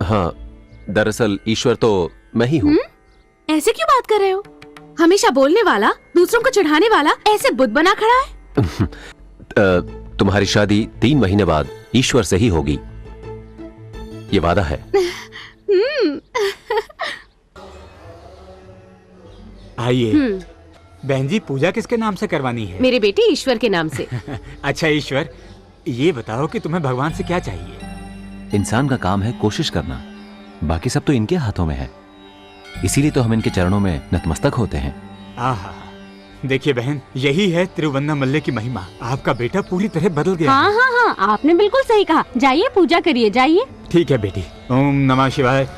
हाँ, दरअसल ईश्वर तो मैं ही हूँ। ऐसे क्यों बात कर रहे हो? हमेशा बोलने वाला, दूसरों को चिढ़ाने वाला, ऐसे बुत बना खड़ा है। तुम्हारी शादी 3 महीने बाद ईश्वर से ही होगी, ये वादा है। आइए बहन जी, पूजा किसके नाम से करवानी है? मेरे बेटे ईश्वर के नाम से। अच्छा ईश्वर, ये बताओ कि तुम्हें भगवान से क्या चाहिए? इंसान का काम है कोशिश करना, बाकी सब तो इनके हाथों में है, इसीलिए तो हम इनके चरणों में नतमस्तक होते हैं। आहा, देखिए बहन, यही है तिरुवन्नामल्ले की महिमा। आपका बेटा पूरी तरह बदल गया। हाँ हाँ हाँ, आपने बिल्कुल सही कहा। जाइए पूजा करिए, जाइए। ठीक है बेटी, ओम नमः शिवाय।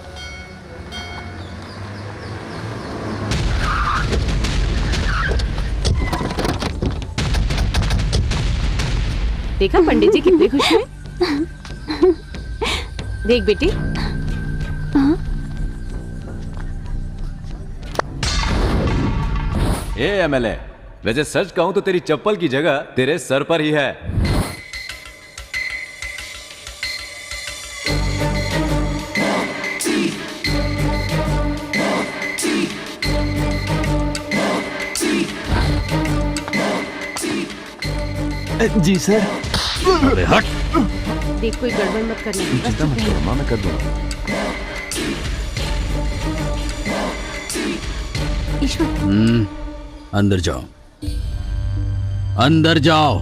देखा पंडित जी कितने खुश हुए। देख बेटी, एमएलए, वैसे सच कहूं तो तेरी चप्पल की जगह तेरे सर पर ही है। जी सर। अरे हट। देख कोई गड़बड़ मत करना। चिंता मत करो मां, मैं कर दूंगा। ईश्वर, अंदर जाओ, अंदर जाओ।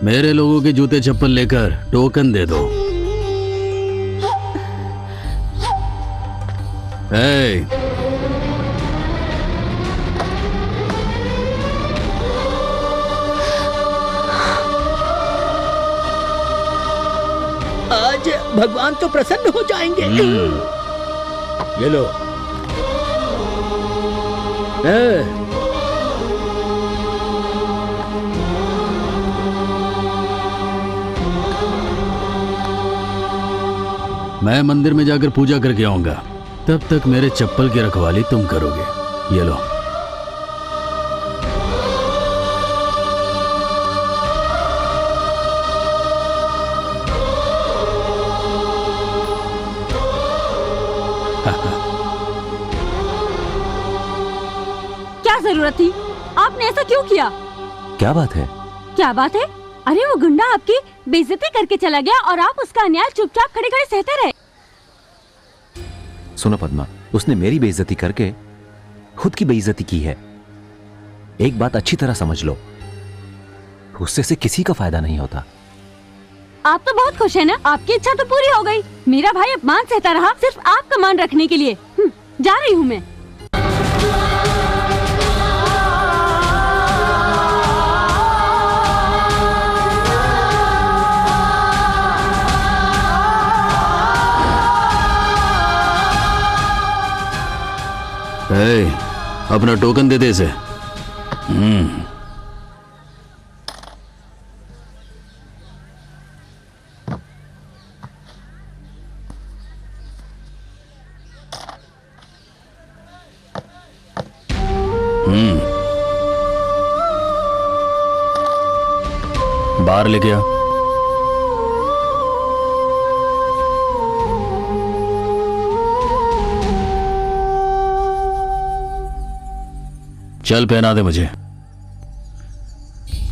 मेरे लोगों के जूते चप्पल लेकर टोकन दे दो। आज भगवान तो प्रसन्न हो जाएंगे। ये लो। मैं मंदिर में जाकर पूजा करके आऊंगा, तब तक मेरे चप्पल की रखवाली तुम करोगे। ये लो। क्या जरूरत थी? आपने ऐसा क्यों किया? क्या बात है? क्या बात है? अरे वो गुंडा आपकी बेइज्जती करके चला गया और आप उसका अन्याय चुपचाप खड़े खड़े सहते रहे। सुनो पद्मा, उसने मेरी बेइज्जती करके खुद की बेइज्जती की है। एक बात अच्छी तरह समझ लो, गुस्से से किसी का फायदा नहीं होता। आप तो बहुत खुश है ना? आपकी इच्छा तो पूरी हो गई। मेरा भाई अपमान सहता रहा सिर्फ आपका मान रखने के लिए। जा रही हूँ मैं। अपना टोकन दे दे इसे। बाहर लेके आ। चल पहना दे मुझे,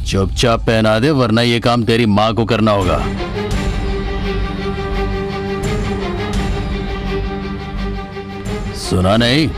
चुपचाप पहना दे, वरना ये काम तेरी मां को करना होगा। सुना नहीं?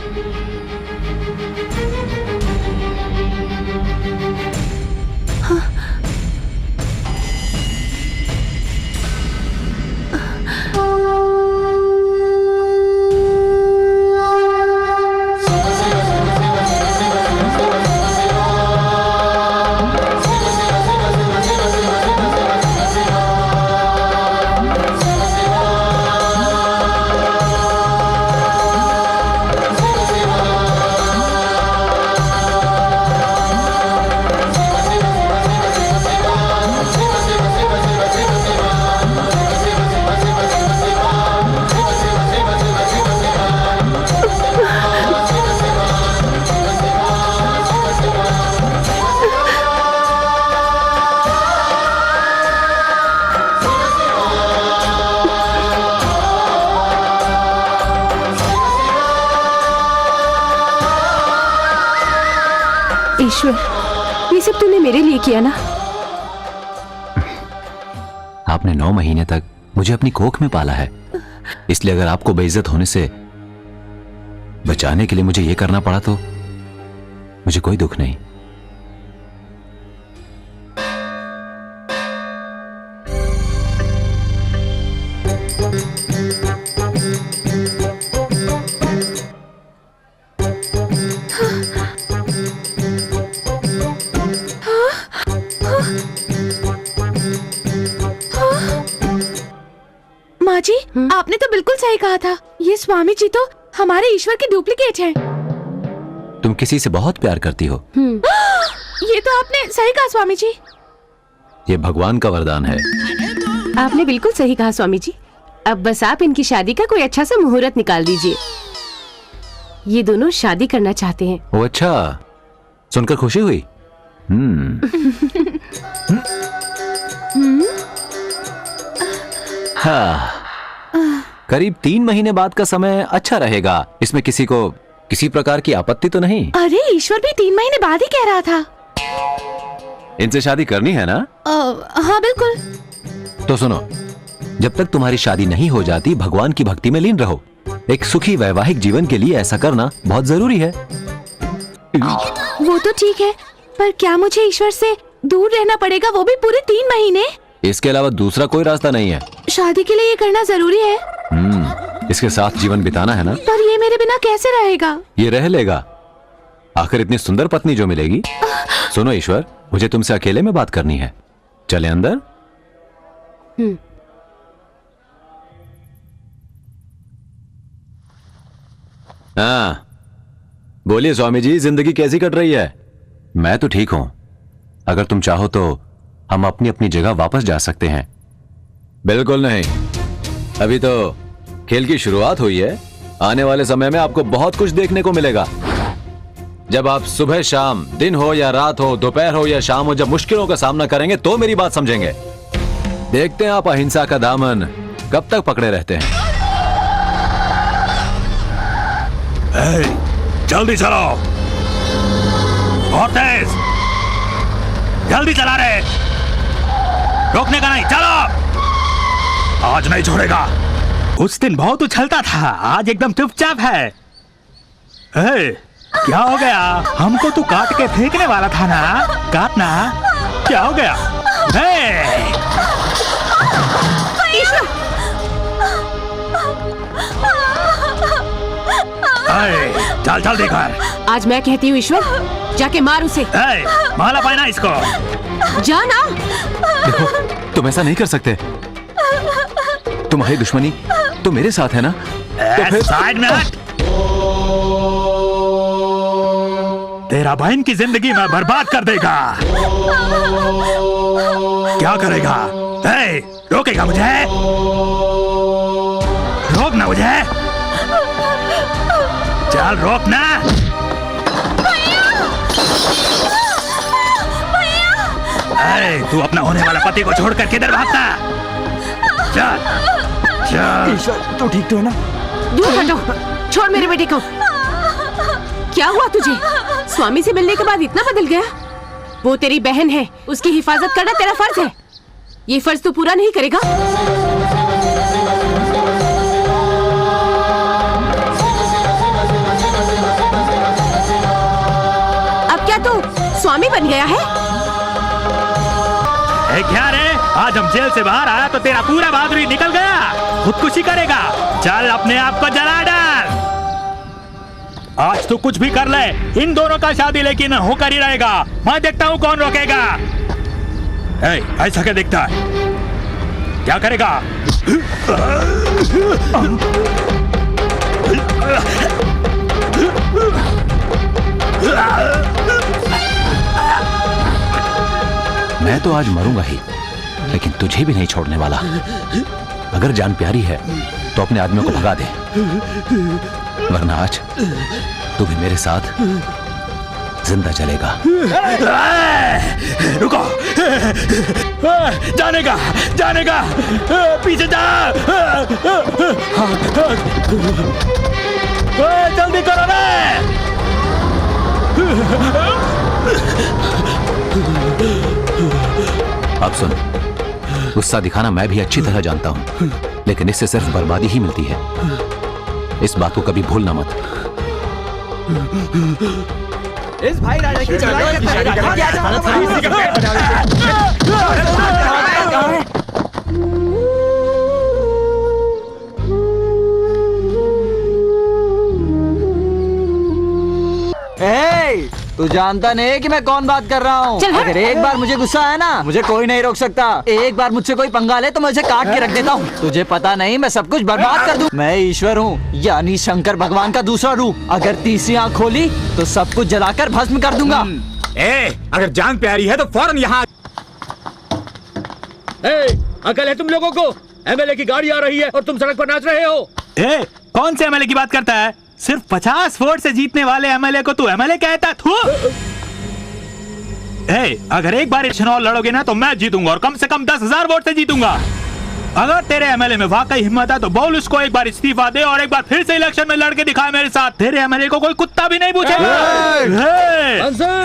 ईश्वर, ये सब तूने मेरे लिए किया ना? आपने 9 महीने तक मुझे अपनी कोख में पाला है, इसलिए अगर आपको बेइज्जत होने से बचाने के लिए मुझे यह करना पड़ा तो मुझे कोई दुख नहीं। माँ जी, आपने तो बिल्कुल सही कहा था। ये स्वामी जी तो हमारे ईश्वर के डुप्लीकेट हैं। तुम किसी से बहुत प्यार करती हो। ये तो आपने सही कहा स्वामी जी। ये भगवान का वरदान है। आपने बिल्कुल सही कहा स्वामी जी। अब बस आप इनकी शादी का कोई अच्छा सा मुहूर्त निकाल दीजिए। ये दोनों शादी करना चाहते हैं। ओ अच्छा, सुनकर खुशी हुई। हाँ, करीब 3 महीने बाद का समय अच्छा रहेगा। इसमें किसी को किसी प्रकार की आपत्ति तो नहीं? अरे ईश्वर भी 3 महीने बाद ही कह रहा था। इनसे शादी करनी है ना? हाँ बिल्कुल। तो सुनो, जब तक तुम्हारी शादी नहीं हो जाती भगवान की भक्ति में लीन रहो। एक सुखी वैवाहिक जीवन के लिए ऐसा करना बहुत जरूरी है। वो तो ठीक है, पर क्या मुझे ईश्वर से दूर रहना पड़ेगा, वो भी पूरे 3 महीने? इसके अलावा दूसरा कोई रास्ता नहीं है। शादी के लिए ये करना जरूरी है। इसके साथ जीवन बिताना है ना? पर ये मेरे बिना कैसे रहेगा? ये रह लेगा। आखिर इतनी सुंदर पत्नी जो मिलेगी। सुनो ईश्वर, मुझे तुमसे अकेले में बात करनी है। चले अंदर। हाँ, बोलिए स्वामी जी, जिंदगी कैसी कट रही है? मैं तो ठीक हूं। अगर तुम चाहो तो हम अपनी अपनी जगह वापस जा सकते हैं। बिल्कुल नहीं, अभी तो खेल की शुरुआत हुई है। आने वाले समय में आपको बहुत कुछ देखने को मिलेगा। जब आप सुबह शाम, दिन हो या रात हो, दोपहर हो या शाम हो, जब मुश्किलों का सामना करेंगे तो मेरी बात समझेंगे। देखते हैं आप अहिंसा का दामन कब तक पकड़े रहते हैं। जल्दी चलो, बहुत तेज, जल्दी चला रहे, रोकने का नहीं, चलो। आज नहीं छोड़ेगा। उस दिन बहुत उछलता था, आज एकदम चुपचाप है। क्या हो गया? हमको तू काट के फेंकने वाला था ना, काटना। क्या हो गया? चल चल देखा। आज मैं कहती हूँ ईश्वर, जाके मार उसे। माला पाना इसको। जाना। देखो, तुम ऐसा नहीं कर सकते। तुम्हारी दुश्मनी तो मेरे साथ है ना? तो फिर साइड में हट। तेरा बहन की जिंदगी में बर्बाद कर देगा। क्या करेगा? रोकेगा मुझे? रोकना मुझे? चल रोकना। तू अपना होने वाला पति को छोड़कर किधर भागता? चल चल। ईश्वर, तू ठीक तो है ना? दूर हटो, छोड़ मेरे बेटे को। क्या हुआ तुझे? स्वामी से मिलने के बाद इतना बदल गया? वो तेरी बहन है, उसकी हिफाजत करना तेरा फर्ज है। ये फर्ज तू पूरा नहीं करेगा? अब क्या तू स्वामी बन गया है? क्या रे? आज हम जेल से बाहर आया तो तेरा पूरा बहादुरी निकल गया। खुदकुशी करेगा? चल अपने आप को जला डाल। आज तू कुछ भी कर ले, इन दोनों का शादी लेकिन होकर ही रहेगा। मैं देखता हूँ कौन रोकेगा। ऐसा क्या देखता है? क्या करेगा? मैं तो आज मरूंगा ही, लेकिन तुझे भी नहीं छोड़ने वाला। अगर जान प्यारी है तो अपने आदमियों को भगा दे, वरना आज तू भी मेरे साथ जिंदा चलेगा। रुको, जानेगा जानेगा, पीछे जा। जल्दी करो ना। अब सुन, गुस्सा दिखाना मैं भी अच्छी तरह जानता हूं, लेकिन इससे सिर्फ बर्बादी ही मिलती है। इस बात को कभी भूलना मत। इस भाई राजा की तू जानता नहीं कि मैं कौन बात कर रहा हूँ। अगर एक बार मुझे गुस्सा आया ना, मुझे कोई नहीं रोक सकता। एक बार मुझसे कोई पंगा ले तो मैं उसे काट के रख देता हूँ। तुझे पता नहीं, मैं सब कुछ बर्बाद कर दूँ। मैं ईश्वर हूँ, यानी शंकर भगवान का दूसरा रूप। अगर तीसरी आँख खोली तो सब कुछ जलाकर भस्म कर दूंगा। अगर जान प्यारी है तो फौरन यहाँ अकल है तुम लोगों को? एमएलए की गाड़ी आ रही है और तुम सड़क पर नाच रहे हो। ए, कौन से एमएलए की बात करता है? सिर्फ 50 वोट से जीतने वाले एमएलए को तू एमएलए कहता? अगर एक बार चुनाव लड़ोगे ना तो मैं जीतूंगा और कम से कम 10,000 वोट से जीतूंगा। अगर तेरे एमएलए में वाकई हिम्मत है तो बोल उसको एक बार इस्तीफा दे और एक बार फिर से इलेक्शन में लड़के दिखाए मेरे साथ। तेरे एमएलए को कोई कुत्ता भी नहीं पूछेगा।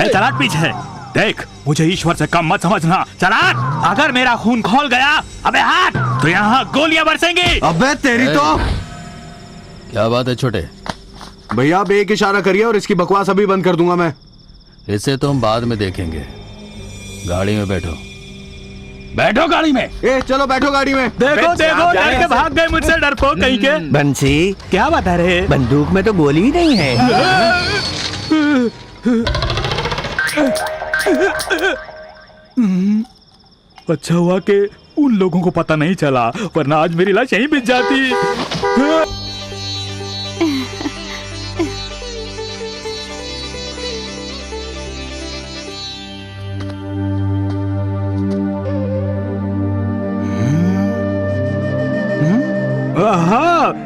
चलाट पीछे देख, मुझे ईश्वर से कम मत समझना। चलाट, अगर मेरा खून खोल गया अबे हाथ तो यहाँ गोलियां बरसेंगी। अबे तेरी तो क्या बात है छोटे? भैया आप एक इशारा करिए और इसकी बकवास अभी बंद कर दूंगा मैं। इसे तो हम बाद में देखेंगे। गाड़ी में बैठो। बैठो गाड़ी में। चलो बैठो गाड़ी में। देखो देखो डर के भाग गए मुझसे, डरपोक कहीं के। बंसी क्या बता रहे? बंदूक में तो गोली ही नहीं है। अच्छा हुआ कि उन लोगों को पता नहीं चला, वरना आज मेरी लाश यहीं बिछ जाती।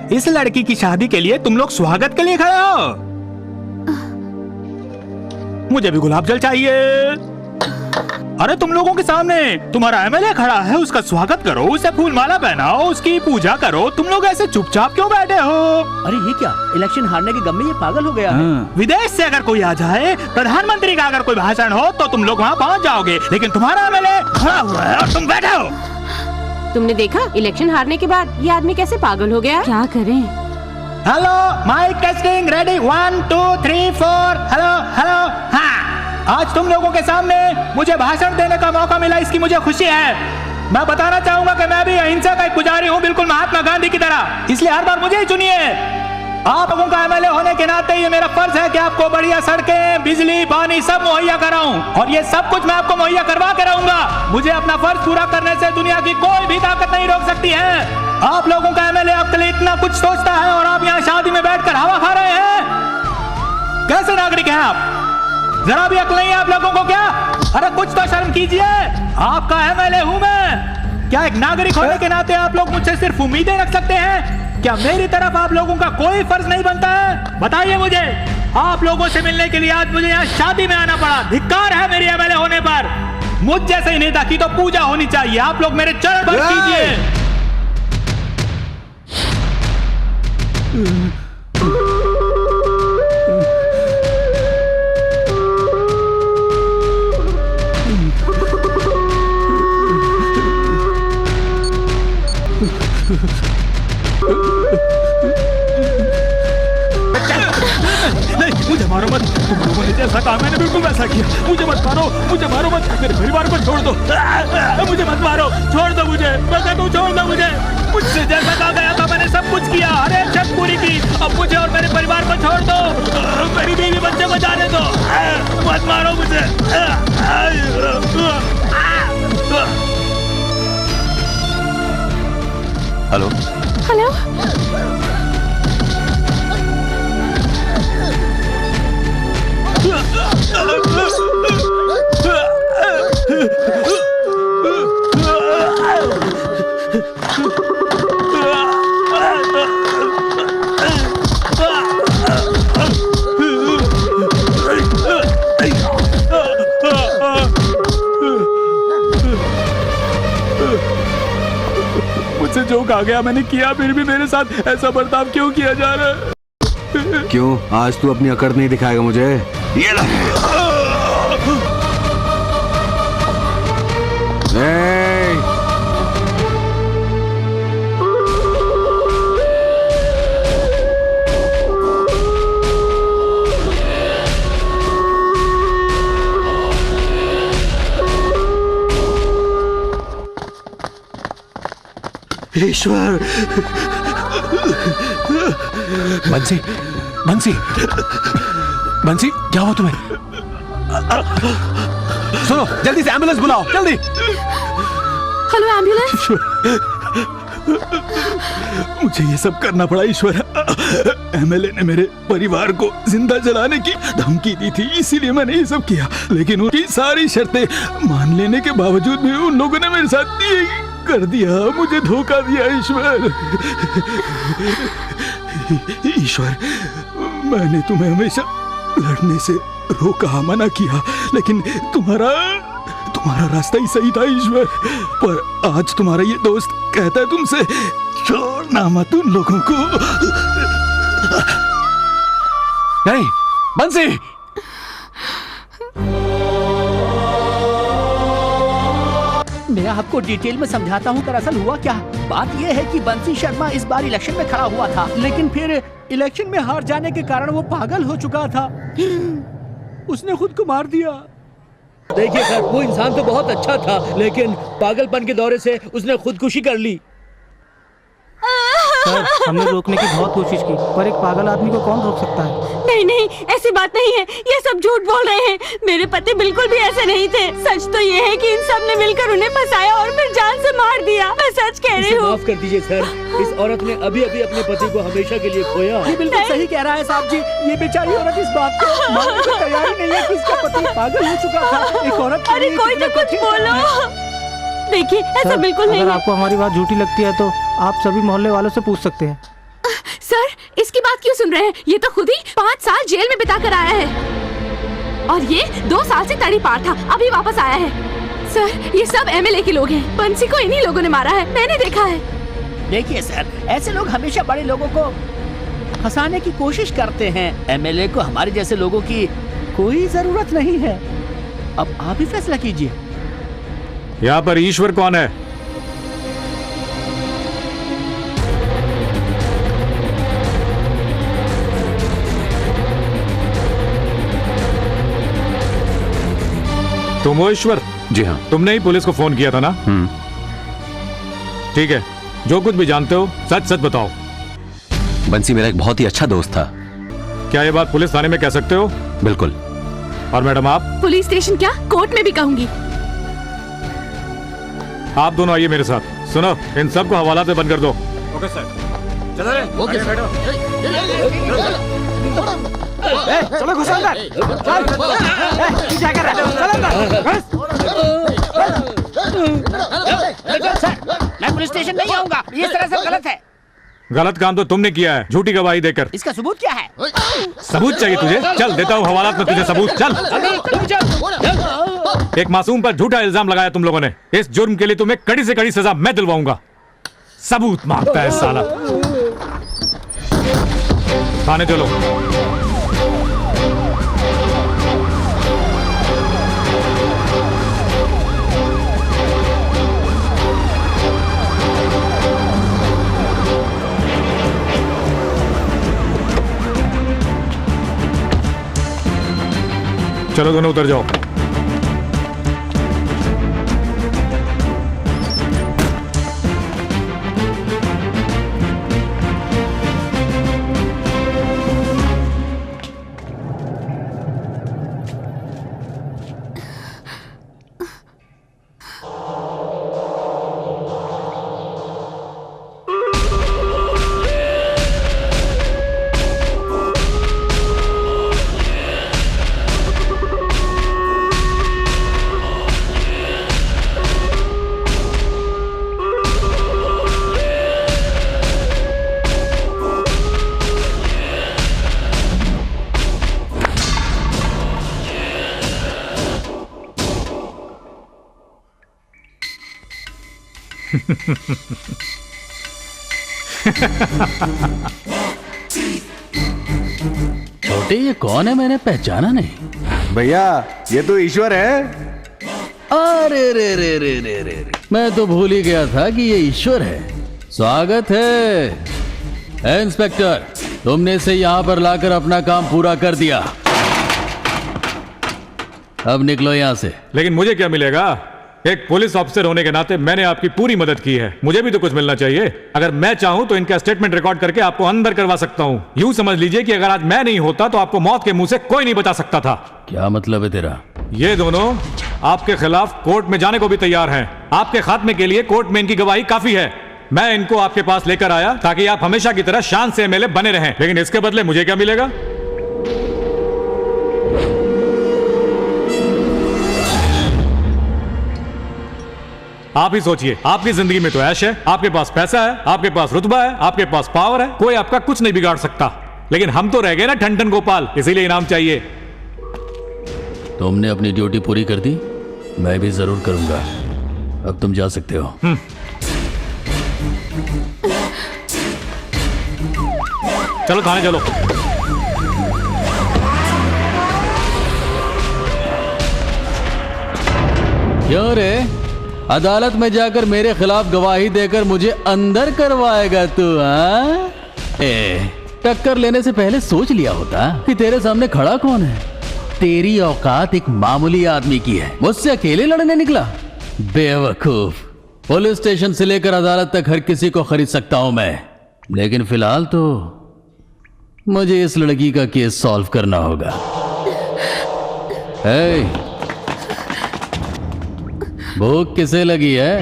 इस लड़की की शादी के लिए तुम लोग स्वागत के लिए खड़े हो? मुझे भी गुलाब जल चाहिए। अरे तुम लोगों के सामने तुम्हारा एमएलए खड़ा है, उसका स्वागत करो, उसे फूल माला पहनाओ, उसकी पूजा करो। तुम लोग ऐसे चुपचाप क्यों बैठे हो? अरे ये क्या, इलेक्शन हारने के गम में ये पागल हो गया है। विदेश से अगर कोई आ जाए, प्रधानमंत्री का अगर कोई भाषण हो तो तुम लोग वहाँ पहुँच जाओगे, लेकिन तुम्हारा एमएलए खड़ा हुआ है और तुम बैठे हो। तुमने देखा इलेक्शन हारने के बाद ये आदमी कैसे पागल हो गया? क्या करें? Hello mic testing ready 1 2 3 4। Hello hello. हाँ, आज तुम लोगों के सामने मुझे भाषण देने का मौका मिला, इसकी मुझे खुशी है। मैं बताना चाहूंगा कि मैं भी अहिंसा का एक पुजारी हूँ, बिल्कुल महात्मा गांधी की तरह। इसलिए हर बार मुझे ही चुनिए। आप लोगों का एमएलए होने के नाते ये मेरा फर्ज है कि आपको बढ़िया सड़कें, बिजली, पानी सब मुहैया कराऊं, और ये सब कुछ मैं आपको मुहैया करवा के रहूंगा। मुझे अपना फर्ज पूरा करने से दुनिया की कोई भी ताकत नहीं रोक सकती है। आप लोगों का एमएलए आपके लिए इतना कुछ सोचता है और आप यहाँ शादी में बैठकर हवा खा रहे हैं। कैसे नागरिक हैं आप? जरा भी अक्ल नहीं है आप लोगों को क्या? अरे कुछ तो शर्म कीजिए, आपका एमएलए हूं मैं। क्या एक नागरिक होने के नाते आप लोग मुझसे सिर्फ उम्मीदें रख सकते हैं? क्या मेरी तरफ आप लोगों का कोई फर्ज नहीं बनता है? बताइए मुझे। आप लोगों से मिलने के लिए आज मुझे यहाँ शादी में आना पड़ा। धिक्कार है मेरी एमएलए होने पर। मुझ जैसे नेता की तो पूजा होनी चाहिए। आप लोग मेरे चरण पर कीजिए। मुझे मारो मत, तुम लोगों ने जैसा कहा मैंने बिल्कुल वैसा किया। मुझे मत मारो, मुझे मारो मत, मेरे परिवार को छोड़ दो। मुझे मत मारो, छोड़ दो मुझे, मैं कहता हूँ छोड़ दो मुझे। मुझसे जैसा कहा गया था मैंने सब कुछ किया, हर एक शर्त पूरी की। अब मुझे और मेरे परिवार को छोड़ दो, मेरी बीवी बच्चे को जाने दो, मत मारो मुझे। Hello hello. मुझसे जो कहा गया मैंने किया, फिर भी मेरे साथ ऐसा बर्ताव क्यों किया जा रहा है? क्यों आज तू अपनी अकड़ नहीं दिखाएगा मुझे? ये ईश्वर। बंसी, बंसी, बंसी, क्या हुआ तुम्हें? सुनो, जल्दी से एम्बुलेंस बुलाओ, जल्दी। Hello ambulance. मुझे ये सब करना पड़ा ईश्वर। एमएलए ने मेरे परिवार को जिंदा जलाने की धमकी दी थी, इसीलिए मैंने ये सब किया। लेकिन उनकी सारी शर्तें मान लेने के बावजूद भी उन लोगों ने मेरे साथ कर दिया, मुझे धोखा दिया ईश्वर। ईश्वर, मैंने तुम्हें हमेशा लड़ने से रोका, मना किया, लेकिन तुम्हारा रास्ता ही सही था ईश्वर। पर आज तुम्हारा ये दोस्त कहता है तुमसे छोड़ना मत उन लोगों को। नहीं बंसी, मैं आपको डिटेल में समझाता हूँ दरअसल हुआ क्या। बात यह है कि बंसी शर्मा इस बार इलेक्शन में खड़ा हुआ था, लेकिन फिर इलेक्शन में हार जाने के कारण वो पागल हो चुका था। उसने खुद को मार दिया। देखिए सर, वो इंसान तो बहुत अच्छा था, लेकिन पागलपन के दौरे से उसने खुदकुशी कर ली। सर, हमने रोकने की बहुत कोशिश की, पर एक पागल आदमी को कौन रोक सकता है? नहीं नहीं, ऐसी बात नहीं है, ये सब झूठ बोल रहे हैं। मेरे पति बिल्कुल भी ऐसे नहीं थे। सच तो ये है कि इन सब ने मिलकर उन्हें फंसाया और फिर जान से मार दिया। मैं सच कह रही हूँ। माफ कर दीजिए सर, इस औरत ने अभी अभी अपने पति को हमेशा के लिए खोया। ये बिल्कुल सही कह रहा है साहब जी। ये बेचारी औरत इस बात को मानने को तैयार ही नहीं है कि इसका पति पागल हो चुका था। एक औरत अरे कोई तो कुछ बोलो। देखिए, ऐसा बिल्कुल नहीं अगर है। आपको हमारी बात झूठी लगती है तो आप सभी मोहल्ले वालों से पूछ सकते हैं। सर, इसकी बात क्यों सुन रहे हैं? ये तो खुद ही 5 साल जेल में बिता कर आया है और ये 2 साल से तड़ी पार था, अभी वापस आया है। सर, ये सब एमएलए के लोग हैं। बंसी को इन्हीं लोगों ने मारा है, मैंने देखा है। देखिए सर, ऐसे लोग हमेशा बड़े लोगों को फंसाने की कोशिश करते हैं। एमएलए को हमारे जैसे लोगों की कोई जरूरत नहीं है। अब आप ही फैसला कीजिए। यहाँ पर ईश्वर कौन है? तुम हो ईश्वर? जी हाँ। तुमने ही पुलिस को फोन किया था ना? ठीक है, जो कुछ भी जानते हो सच सच बताओ। बंसी मेरा एक बहुत ही अच्छा दोस्त था। क्या ये बात पुलिस थाने में कह सकते हो? बिल्कुल। और मैडम आप? पुलिस स्टेशन क्या, कोर्ट में भी कहूंगी। आप दोनों आइए मेरे साथ। सुनो, इन सबको हवालात में बंद कर दो। Okay sir. चलो रे, ओके आगे बैठो। चलो घुसो अंदर। चल, क्या कर रहा है? चल अंदर। सर, मैं पुलिस स्टेशन नहीं आऊंगा, ये सरासर गलत है। गलत काम तो तुमने किया है, झूठी गवाही देकर। इसका सबूत क्या है? सबूत चाहिए तुझे? चल देता हूँ हवालात में तुझे सबूत। चल। एक मासूम पर झूठा इल्जाम लगाया तुम लोगों ने। इस जुर्म के लिए तुम्हें कड़ी से कड़ी सजा मैं दिलवाऊंगा। सबूत मांगता है साला। थाने चलो। चलो दोनों उतर जाओ। छोटे, ये कौन है? मैंने पहचाना नहीं। भैया, ये तो ईश्वर है। अरे रे रे रे रे रे, मैं तो भूल ही गया था कि ये ईश्वर है। स्वागत है। इंस्पेक्टर, तुमने इसे यहाँ पर लाकर अपना काम पूरा कर दिया। अब निकलो यहाँ से। लेकिन मुझे क्या मिलेगा? एक पुलिस ऑफिसर होने के नाते मैंने आपकी पूरी मदद की है, मुझे भी तो कुछ मिलना चाहिए। अगर मैं चाहूं तो इनका स्टेटमेंट रिकॉर्ड करके आपको अंदर करवा सकता हूं। यूं समझ लीजिए कि अगर आज मैं नहीं होता तो आपको मौत के मुंह से कोई नहीं बचा सकता था। क्या मतलब है तेरा? ये दोनों आपके खिलाफ कोर्ट में जाने को भी तैयार हैं। आपके खात्मे के लिए कोर्ट में इनकी गवाही काफी है। मैं इनको आपके पास लेकर आया ताकि आप हमेशा की तरह शान से एमएलए बने रहें, लेकिन इसके बदले मुझे क्या मिलेगा? आप ही सोचिए, आपकी जिंदगी में तो ऐश है, आपके पास पैसा है, आपके पास रुतबा है, आपके पास पावर है, कोई आपका कुछ नहीं बिगाड़ सकता। लेकिन हम तो रह गए ना ठन गोपाल, इसीलिए इनाम चाहिए। तुमने अपनी ड्यूटी पूरी कर दी, मैं भी जरूर करूंगा। अब तुम जा सकते हो। चलो थाने चलो। क्यों रे, अदालत में जाकर मेरे खिलाफ गवाही देकर मुझे अंदर करवाएगा तू? हाँ, टक्कर लेने से पहले सोच लिया होता कि तेरे सामने खड़ा कौन है। तेरी औकात एक मामूली आदमी की है, मुझसे अकेले लड़ने निकला? बेवकूफ। पुलिस स्टेशन से लेकर अदालत तक हर किसी को खरीद सकता हूं मैं, लेकिन फिलहाल तो मुझे इस लड़की का केस सॉल्व करना होगा। भूख किसे लगी है?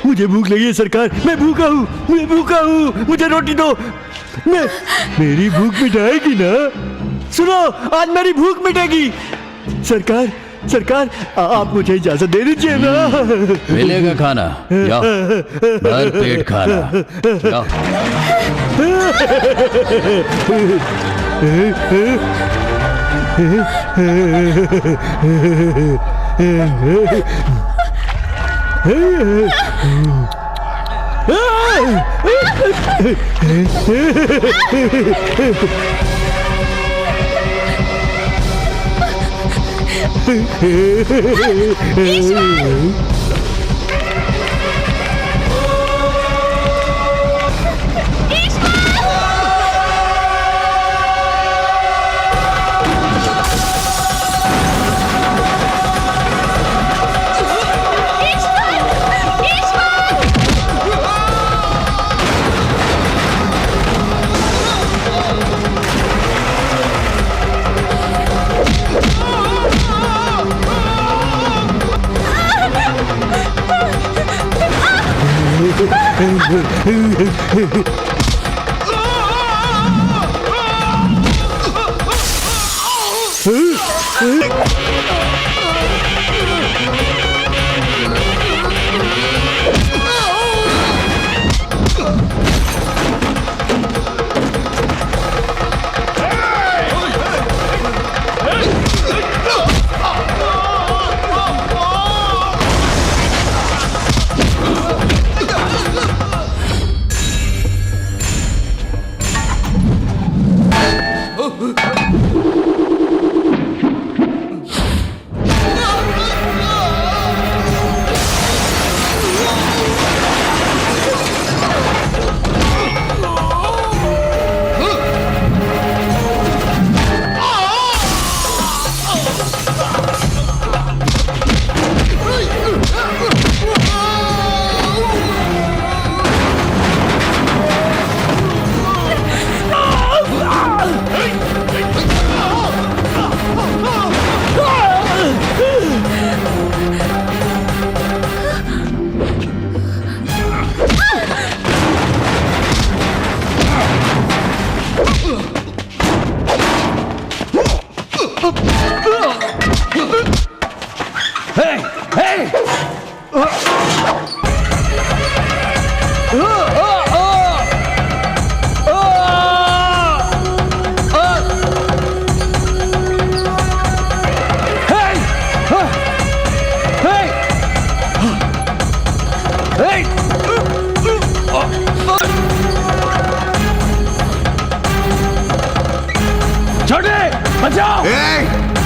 मुझे भूख लगी है सरकार, मैं भूखा हूँ, मुझे रोटी दो। मेरी भूख मिटाएगी ना? सुनो, आज मेरी भूख मिटेगी। सरकार आप मुझे इजाजत दे दीजिए ना। मिलेगा खाना, जाओ, भर पेट खाना, जाओ।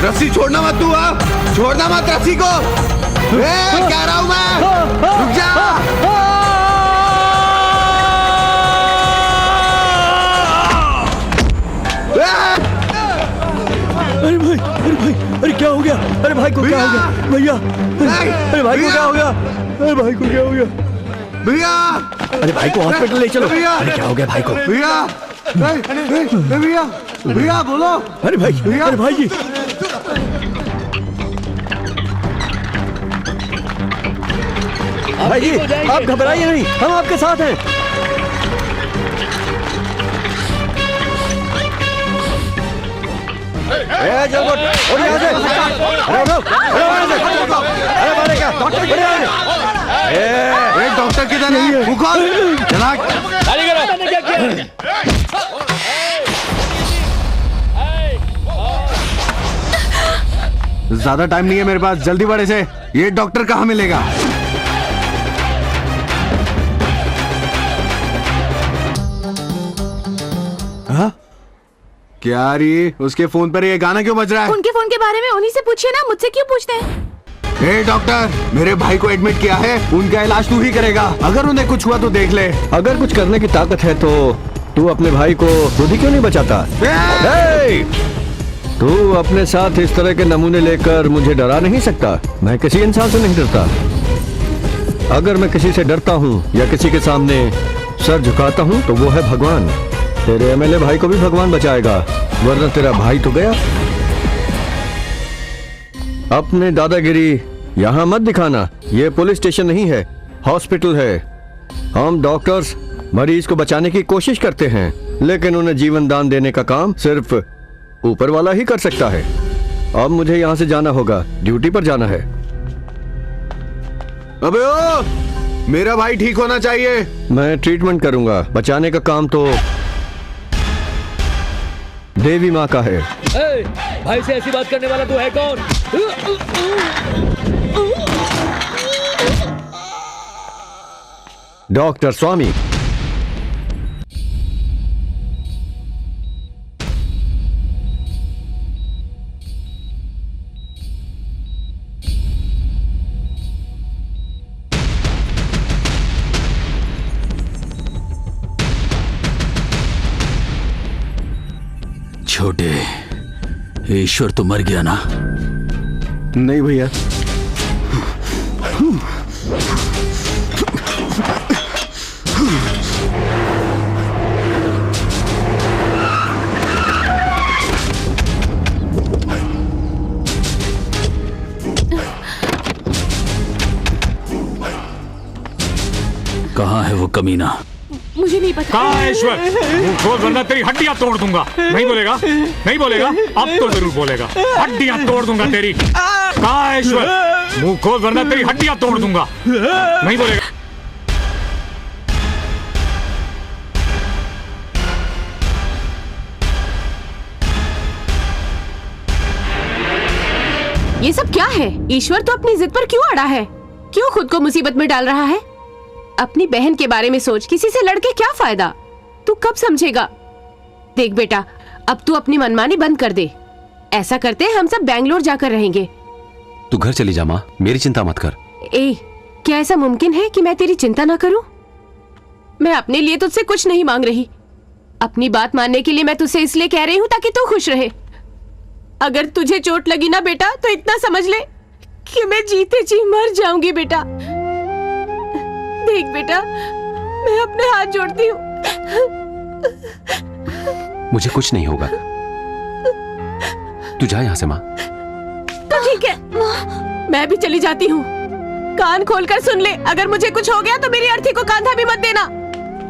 रस्सी छोड़ना मत तू, छोड़ना मत रस्सी को। कह रहा हूं मैं, रुक जा। अरे क्या हो गया? अरे भाई को क्या हो गया? भैया, अरे भाई को क्या हो गया? अरे भाई को क्या हो गया? भैया अरे भाई को हॉस्पिटल ले चलो। भैया अरे क्या हो गया भाई को? भैया भैया भैया बोलो। अरे भाई भैया अरे भाई जी भाई जी आप घबराइए नहीं, हम आपके साथ हैं। जल्दी उठ यहाँ से। अरे उठो, अरे वहाँ से। अरे बारे क्या डॉक्टर बड़े आ गए। डॉक्टर किधर है? मुँह खोल। चला ज्यादा टाइम नहीं है मेरे पास, जल्दी बड़े से। ये डॉक्टर कहाँ मिलेगा? हाँ? क्या रही? उसके फोन पर ये गाना क्यों बज रहा है? उनके फोन के बारे में उन्हीं से पूछिए ना, मुझसे क्यों पूछते हैं? हे डॉक्टर, मेरे भाई को एडमिट किया है, उनका इलाज तू ही करेगा। अगर उन्हें कुछ हुआ तो देख ले। अगर कुछ करने की ताकत है तो तू अपने भाई को खुद ही क्यों नहीं बचाता? तू अपने साथ इस तरह के नमूने लेकर मुझे डरा नहीं सकता। मैं किसी इंसान से नहीं डरता। अगर मैं किसी से डरता हूँ या किसी के सामने सर झुकाता हूँ तो वो है भगवान। तेरे एमएलए भाई को भी भगवान बचाएगा, वरना तेरा भाई तो गया। अपने दादागिरी यहाँ मत दिखाना। ये पुलिस स्टेशन नहीं है, हॉस्पिटल है। हम डॉक्टर्स मरीज को बचाने की कोशिश करते हैं, लेकिन उन्हें जीवन दान देने का काम सिर्फ ऊपर वाला ही कर सकता है। अब मुझे यहाँ से जाना होगा, ड्यूटी पर जाना है। अबे ओ, मेरा भाई ठीक होना चाहिए। मैं ट्रीटमेंट करूंगा, बचाने का काम तो देवी माँ का है। भाई से ऐसी बात करने वाला तू है कौन? डॉक्टर स्वामी। छोटे, ईश्वर तो मर गया ना? नहीं भैया। कहाँ है वो कमीना? मुझे नहीं पता। कहाँ है ईश्वर? मुंह खोल वरना तेरी हड्डियां तोड़ दूंगा। नहीं बोलेगा? नहीं बोलेगा? अब तो जरूर बोलेगा। हड्डियां तोड़ दूंगा तेरी। कहाँ है ईश्वर? मुंह खोल वरना तेरी हड्डियां तोड़ दूंगा। नहीं बोलेगा? ये सब क्या है? ईश्वर तो अपनी जिद पर क्यों अड़ा है? क्यों खुद को मुसीबत में डाल रहा है? अपनी बहन के बारे में सोच, किसी से लड़के क्या फायदा? तू कब समझेगा? देख बेटा, अब तू अपनी मनमानी बंद कर दे। ऐसा करते हैं हम सब बैंगलोर जाकर रहेंगे। तू घर चली जा माँ, मेरी चिंता मत कर। ए, क्या ऐसा मुमकिन है कि मैं तेरी चिंता ना करूं? मैं अपने लिए तुझसे कुछ नहीं मांग रही। अपनी बात मानने के लिए मैं तुझसे इसलिए कह रही हूँ ताकि तू खुश रहे। अगर तुझे चोट लगी ना बेटा, तो इतना समझ ले कि मैं जीते जी मर जाऊंगी बेटा। देख बेटा, मैं अपने हाथ जोड़ती हूँ। मुझे कुछ नहीं होगा, तू जा यहाँ से माँ। तो ठीक है, मैं भी चली जाती हूँ। कान खोलकर सुन ले, अगर मुझे कुछ हो गया तो मेरी अर्थी को कांधा भी मत देना।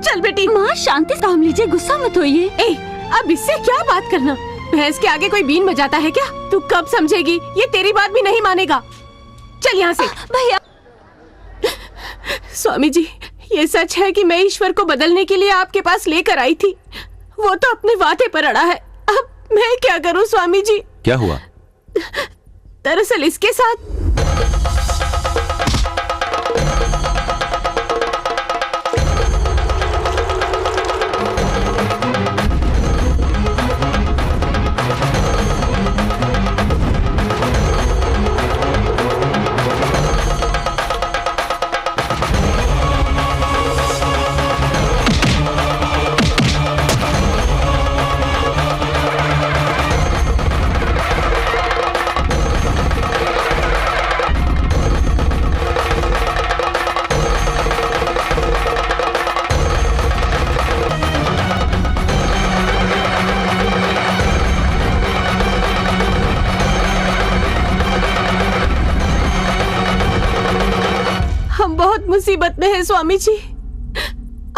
चल बेटी। माँ शांति से काम लीजिए, गुस्सा मत होइए। अब इससे क्या बात करना? भैंस के आगे कोई बीन बजाता है क्या? तू कब समझेगी? ये तेरी बात भी नहीं मानेगा। चल यहाँ से। भैया। स्वामी जी, ये सच है कि मैं ईश्वर को बदलने के लिए आपके पास लेकर आई थी। वो तो अपने वादे पर अड़ा है। अब मैं क्या करूं स्वामी जी? क्या हुआ? दरअसल इसके साथ मुसीबत में है स्वामी जी।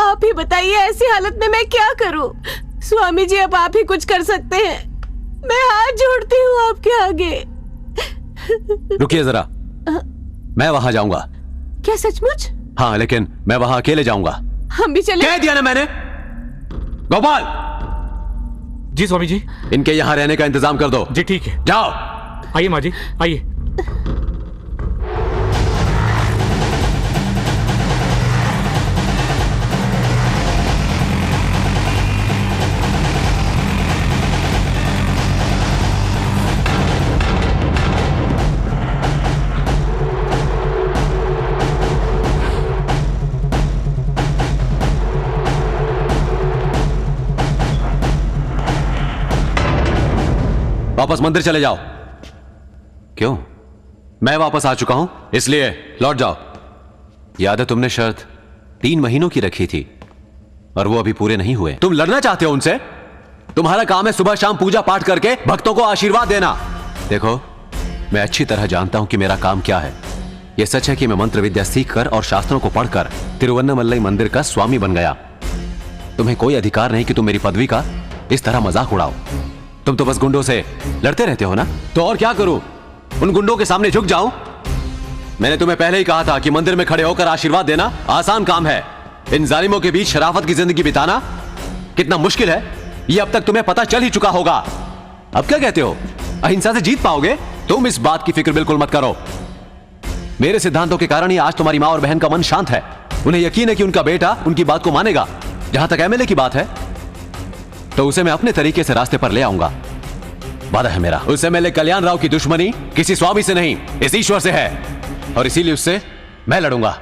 आप ही बताइए ऐसी हालत में मैं क्या करूं? स्वामी जी अब आप ही कुछ कर सकते हैं। मैं हाथ जोड़ती हूँ आपके आगे। रुकिए जरा, मैं वहां जाऊंगा। क्या सचमुच? हाँ, लेकिन मैं वहां अकेले जाऊंगा। हम भी चले। कह दिया ना मैंने। गोपाल। जी स्वामी जी। इनके यहाँ रहने का इंतजाम कर दो। जी ठीक है। जाओ। आइए माँ जी, आइए। वापस मंदिर चले जाओ। क्यों? मैं वापस आ चुका हूं, इसलिए लौट जाओ। याद है तुमने शर्त 3 महीनों की रखी थी और वो अभी पूरे नहीं हुए। तुम लड़ना चाहते हो उनसे? तुम्हारा काम है सुबह शाम पूजा पाठ करके भक्तों को आशीर्वाद देना। देखो, मैं अच्छी तरह जानता हूं कि मेरा काम क्या है। यह सच है कि मैं मंत्र विद्या सीखकर और शास्त्रों को पढ़कर तिरुवन्नमलई मंदिर का स्वामी बन गया। तुम्हें कोई अधिकार नहीं कि तुम मेरी पदवी का इस तरह मजाक उड़ाओ। तुम तो बस गुंडों से लड़ते रहते हो ना, तो और क्या करूं? उन गुंडों के सामने झुक जाऊं? मैंने तुम्हें पहले ही कहा था कि मंदिर में खड़े होकर आशीर्वाद देना आसान काम है। इन जालिमों के बीच शराफत की जिंदगी बिताना कितना मुश्किल है, यह अब तक तुम्हें पता चल ही चुका होगा। अब क्या कहते हो, अहिंसा से जीत पाओगे? तुम इस बात की फिक्र बिल्कुल मत करो। मेरे सिद्धांतों के कारण ही आज तुम्हारी मां और बहन का मन शांत है। उन्हें यकीन है कि उनका बेटा उनकी बात को मानेगा। जहां तक एमएलए की बात है, तो उसे मैं अपने तरीके से रास्ते पर ले आऊंगा। वादा है मेरा। उस एमएलए कल्याण राव की दुश्मनी किसी स्वामी से नहीं, इस ईश्वर से है, और इसीलिए उससे मैं लड़ूंगा।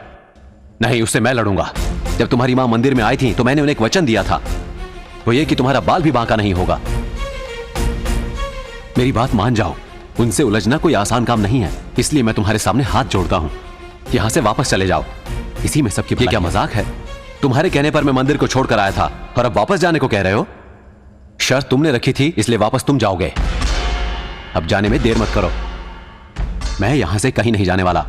नहीं, उससे मैं लड़ूंगा। जब तुम्हारी मां मंदिर में आई थी तो मैंने उन्हें एक वचन दिया था, वो ये कि तुम्हारा बाल भी बांका नहीं होगा। मेरी बात मान जाओ, उनसे उलझना कोई आसान काम नहीं है। इसलिए मैं तुम्हारे सामने हाथ जोड़ता हूं, यहां से वापस चले जाओ। इसी में सबकी भलाई। ये क्या मजाक है? तुम्हारे कहने पर मैं मंदिर को छोड़कर आया था और अब वापस जाने को कह रहे हो? शर्त तुमने रखी थी, इसलिए वापस तुम जाओगे। अब जाने में देर मत करो। मैं यहां से कहीं नहीं जाने वाला।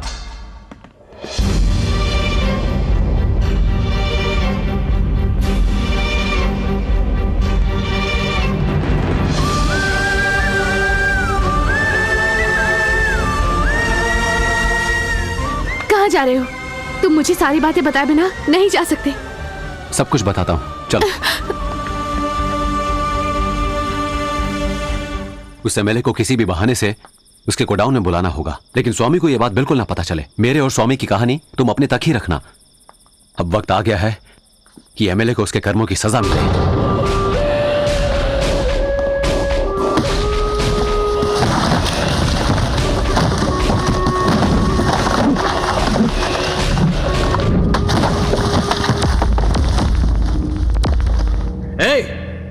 कहाँ जा रहे हो? तुम मुझे सारी बातें बताए बिना नहीं जा सकते। सब कुछ बताता हूं, चलो। उस एमएलए को किसी भी बहाने से उसके गोडाउन में बुलाना होगा, लेकिन स्वामी को यह बात बिल्कुल ना पता चले। मेरे और स्वामी की कहानी तुम अपने तक ही रखना। अब वक्त आ गया है कि एमएलए को उसके कर्मों की सजा मिले।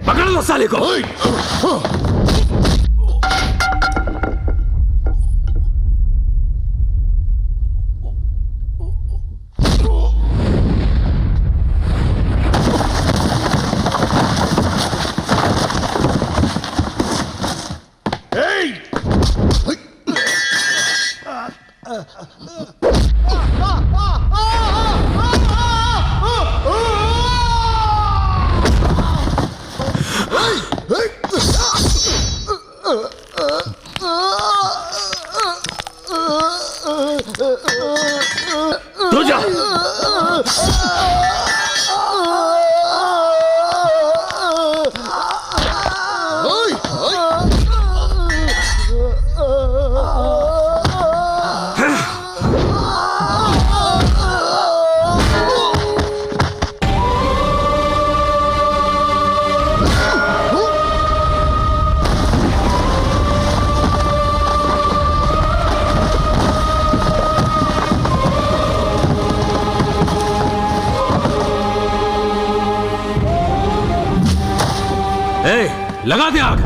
पकड़ लो साले को। तू जा। लगा दे आग।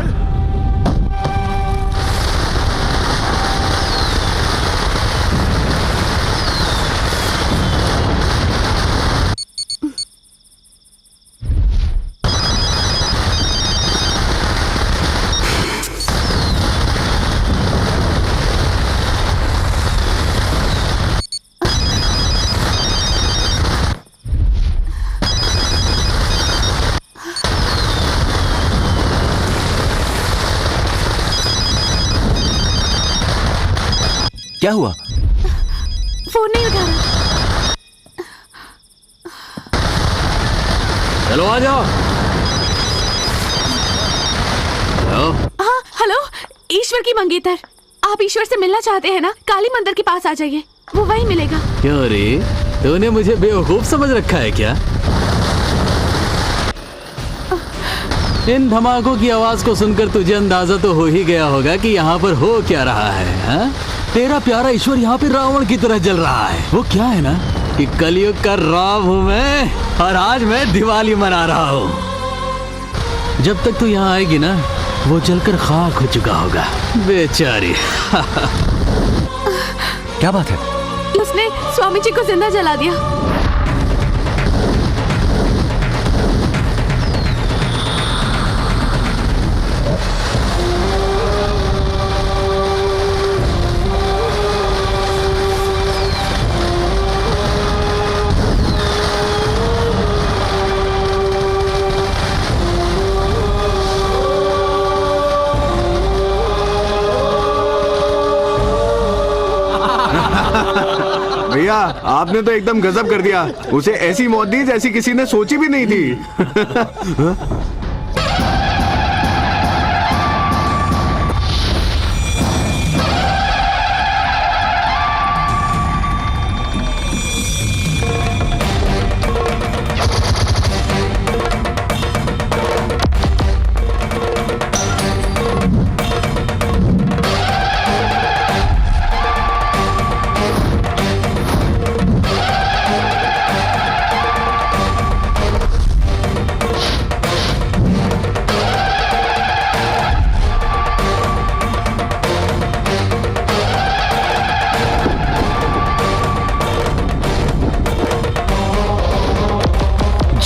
क्या हुआ? फोन नहीं उठा रहा। चलो आ जाओ। हेलो। हाँ हेलो, ईश्वर की मंगेतर। आप ईश्वर से मिलना चाहते हैं ना? काली मंदिर के पास आ जाइए, वो वहीं मिलेगा। क्यों रे, तूने मुझे बेवकूफ समझ रखा है क्या? इन धमाकों की आवाज को सुनकर तुझे अंदाजा तो हो ही गया होगा कि यहाँ पर हो क्या रहा है, हाँ? तेरा प्यारा ईश्वर यहाँ पे रावण की तरह जल रहा है। वो क्या है ना कि कलयुग का राम हूँ मैं, और आज मैं दिवाली मना रहा हूँ। जब तक तू यहाँ आएगी ना, वो जलकर खाक हो चुका होगा, बेचारी। क्या बात है? उसने स्वामी जी को जिंदा जला दिया। भैया आपने तो एकदम गजब कर दिया। उसे ऐसी मौत दी जैसी किसी ने सोची भी नहीं थी।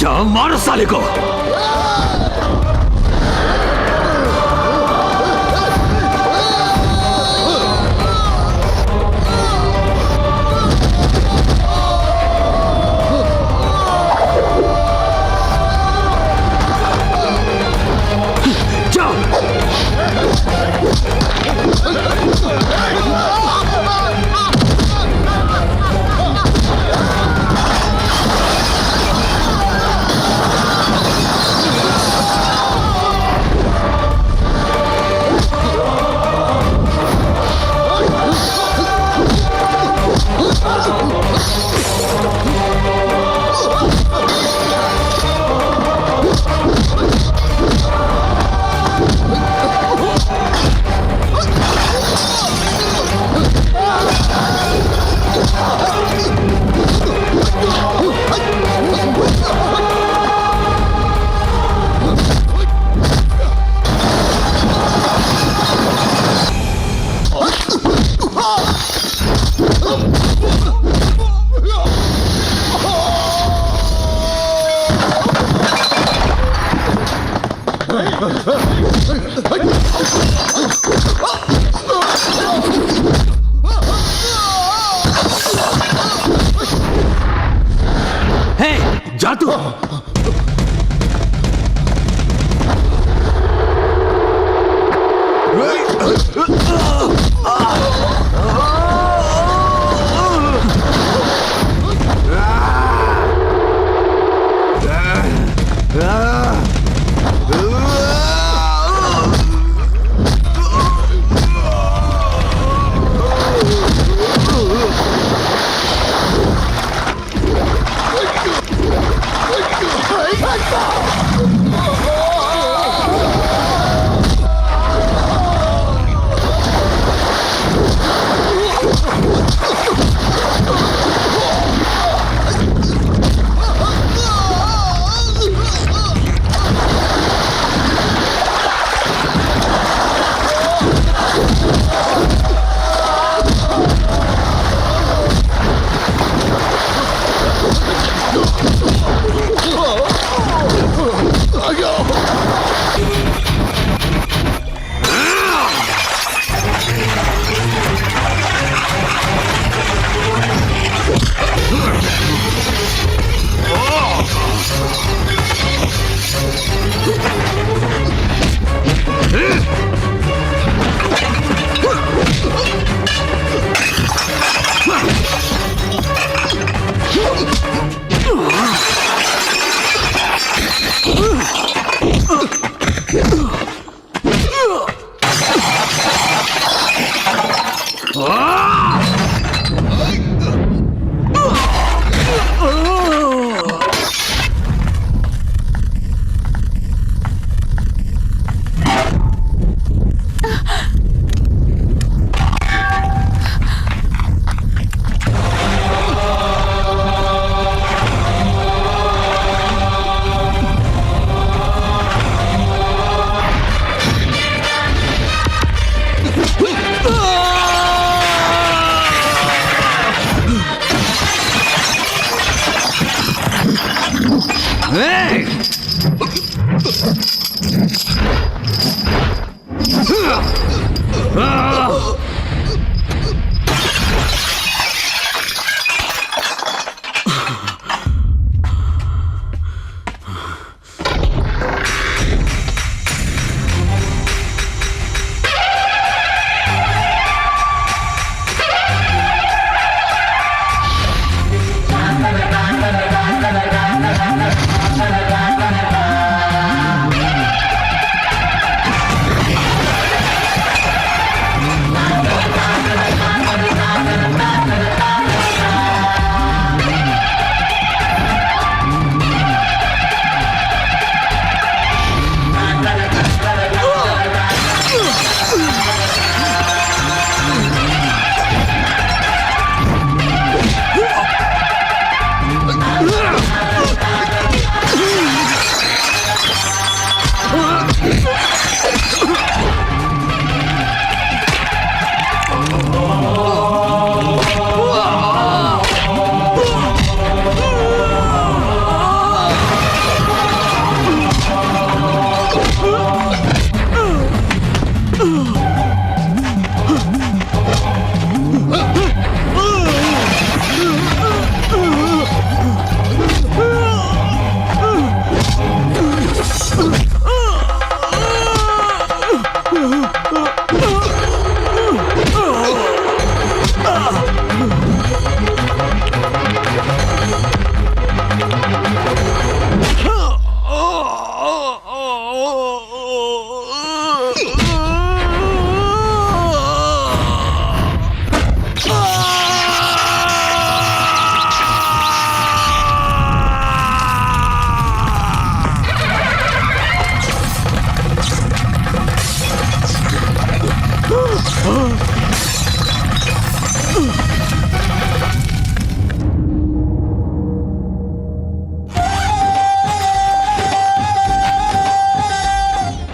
जाओ मारो साले को। जा तू।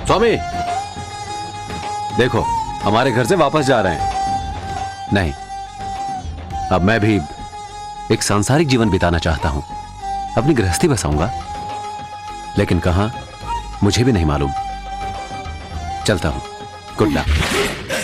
स्वामी, देखो हमारे घर से वापस जा रहे हैं। नहीं, अब मैं भी एक सांसारिक जीवन बिताना चाहता हूं, अपनी गृहस्थी बसाऊंगा, लेकिन कहां मुझे भी नहीं मालूम। चलता हूं। Good luck.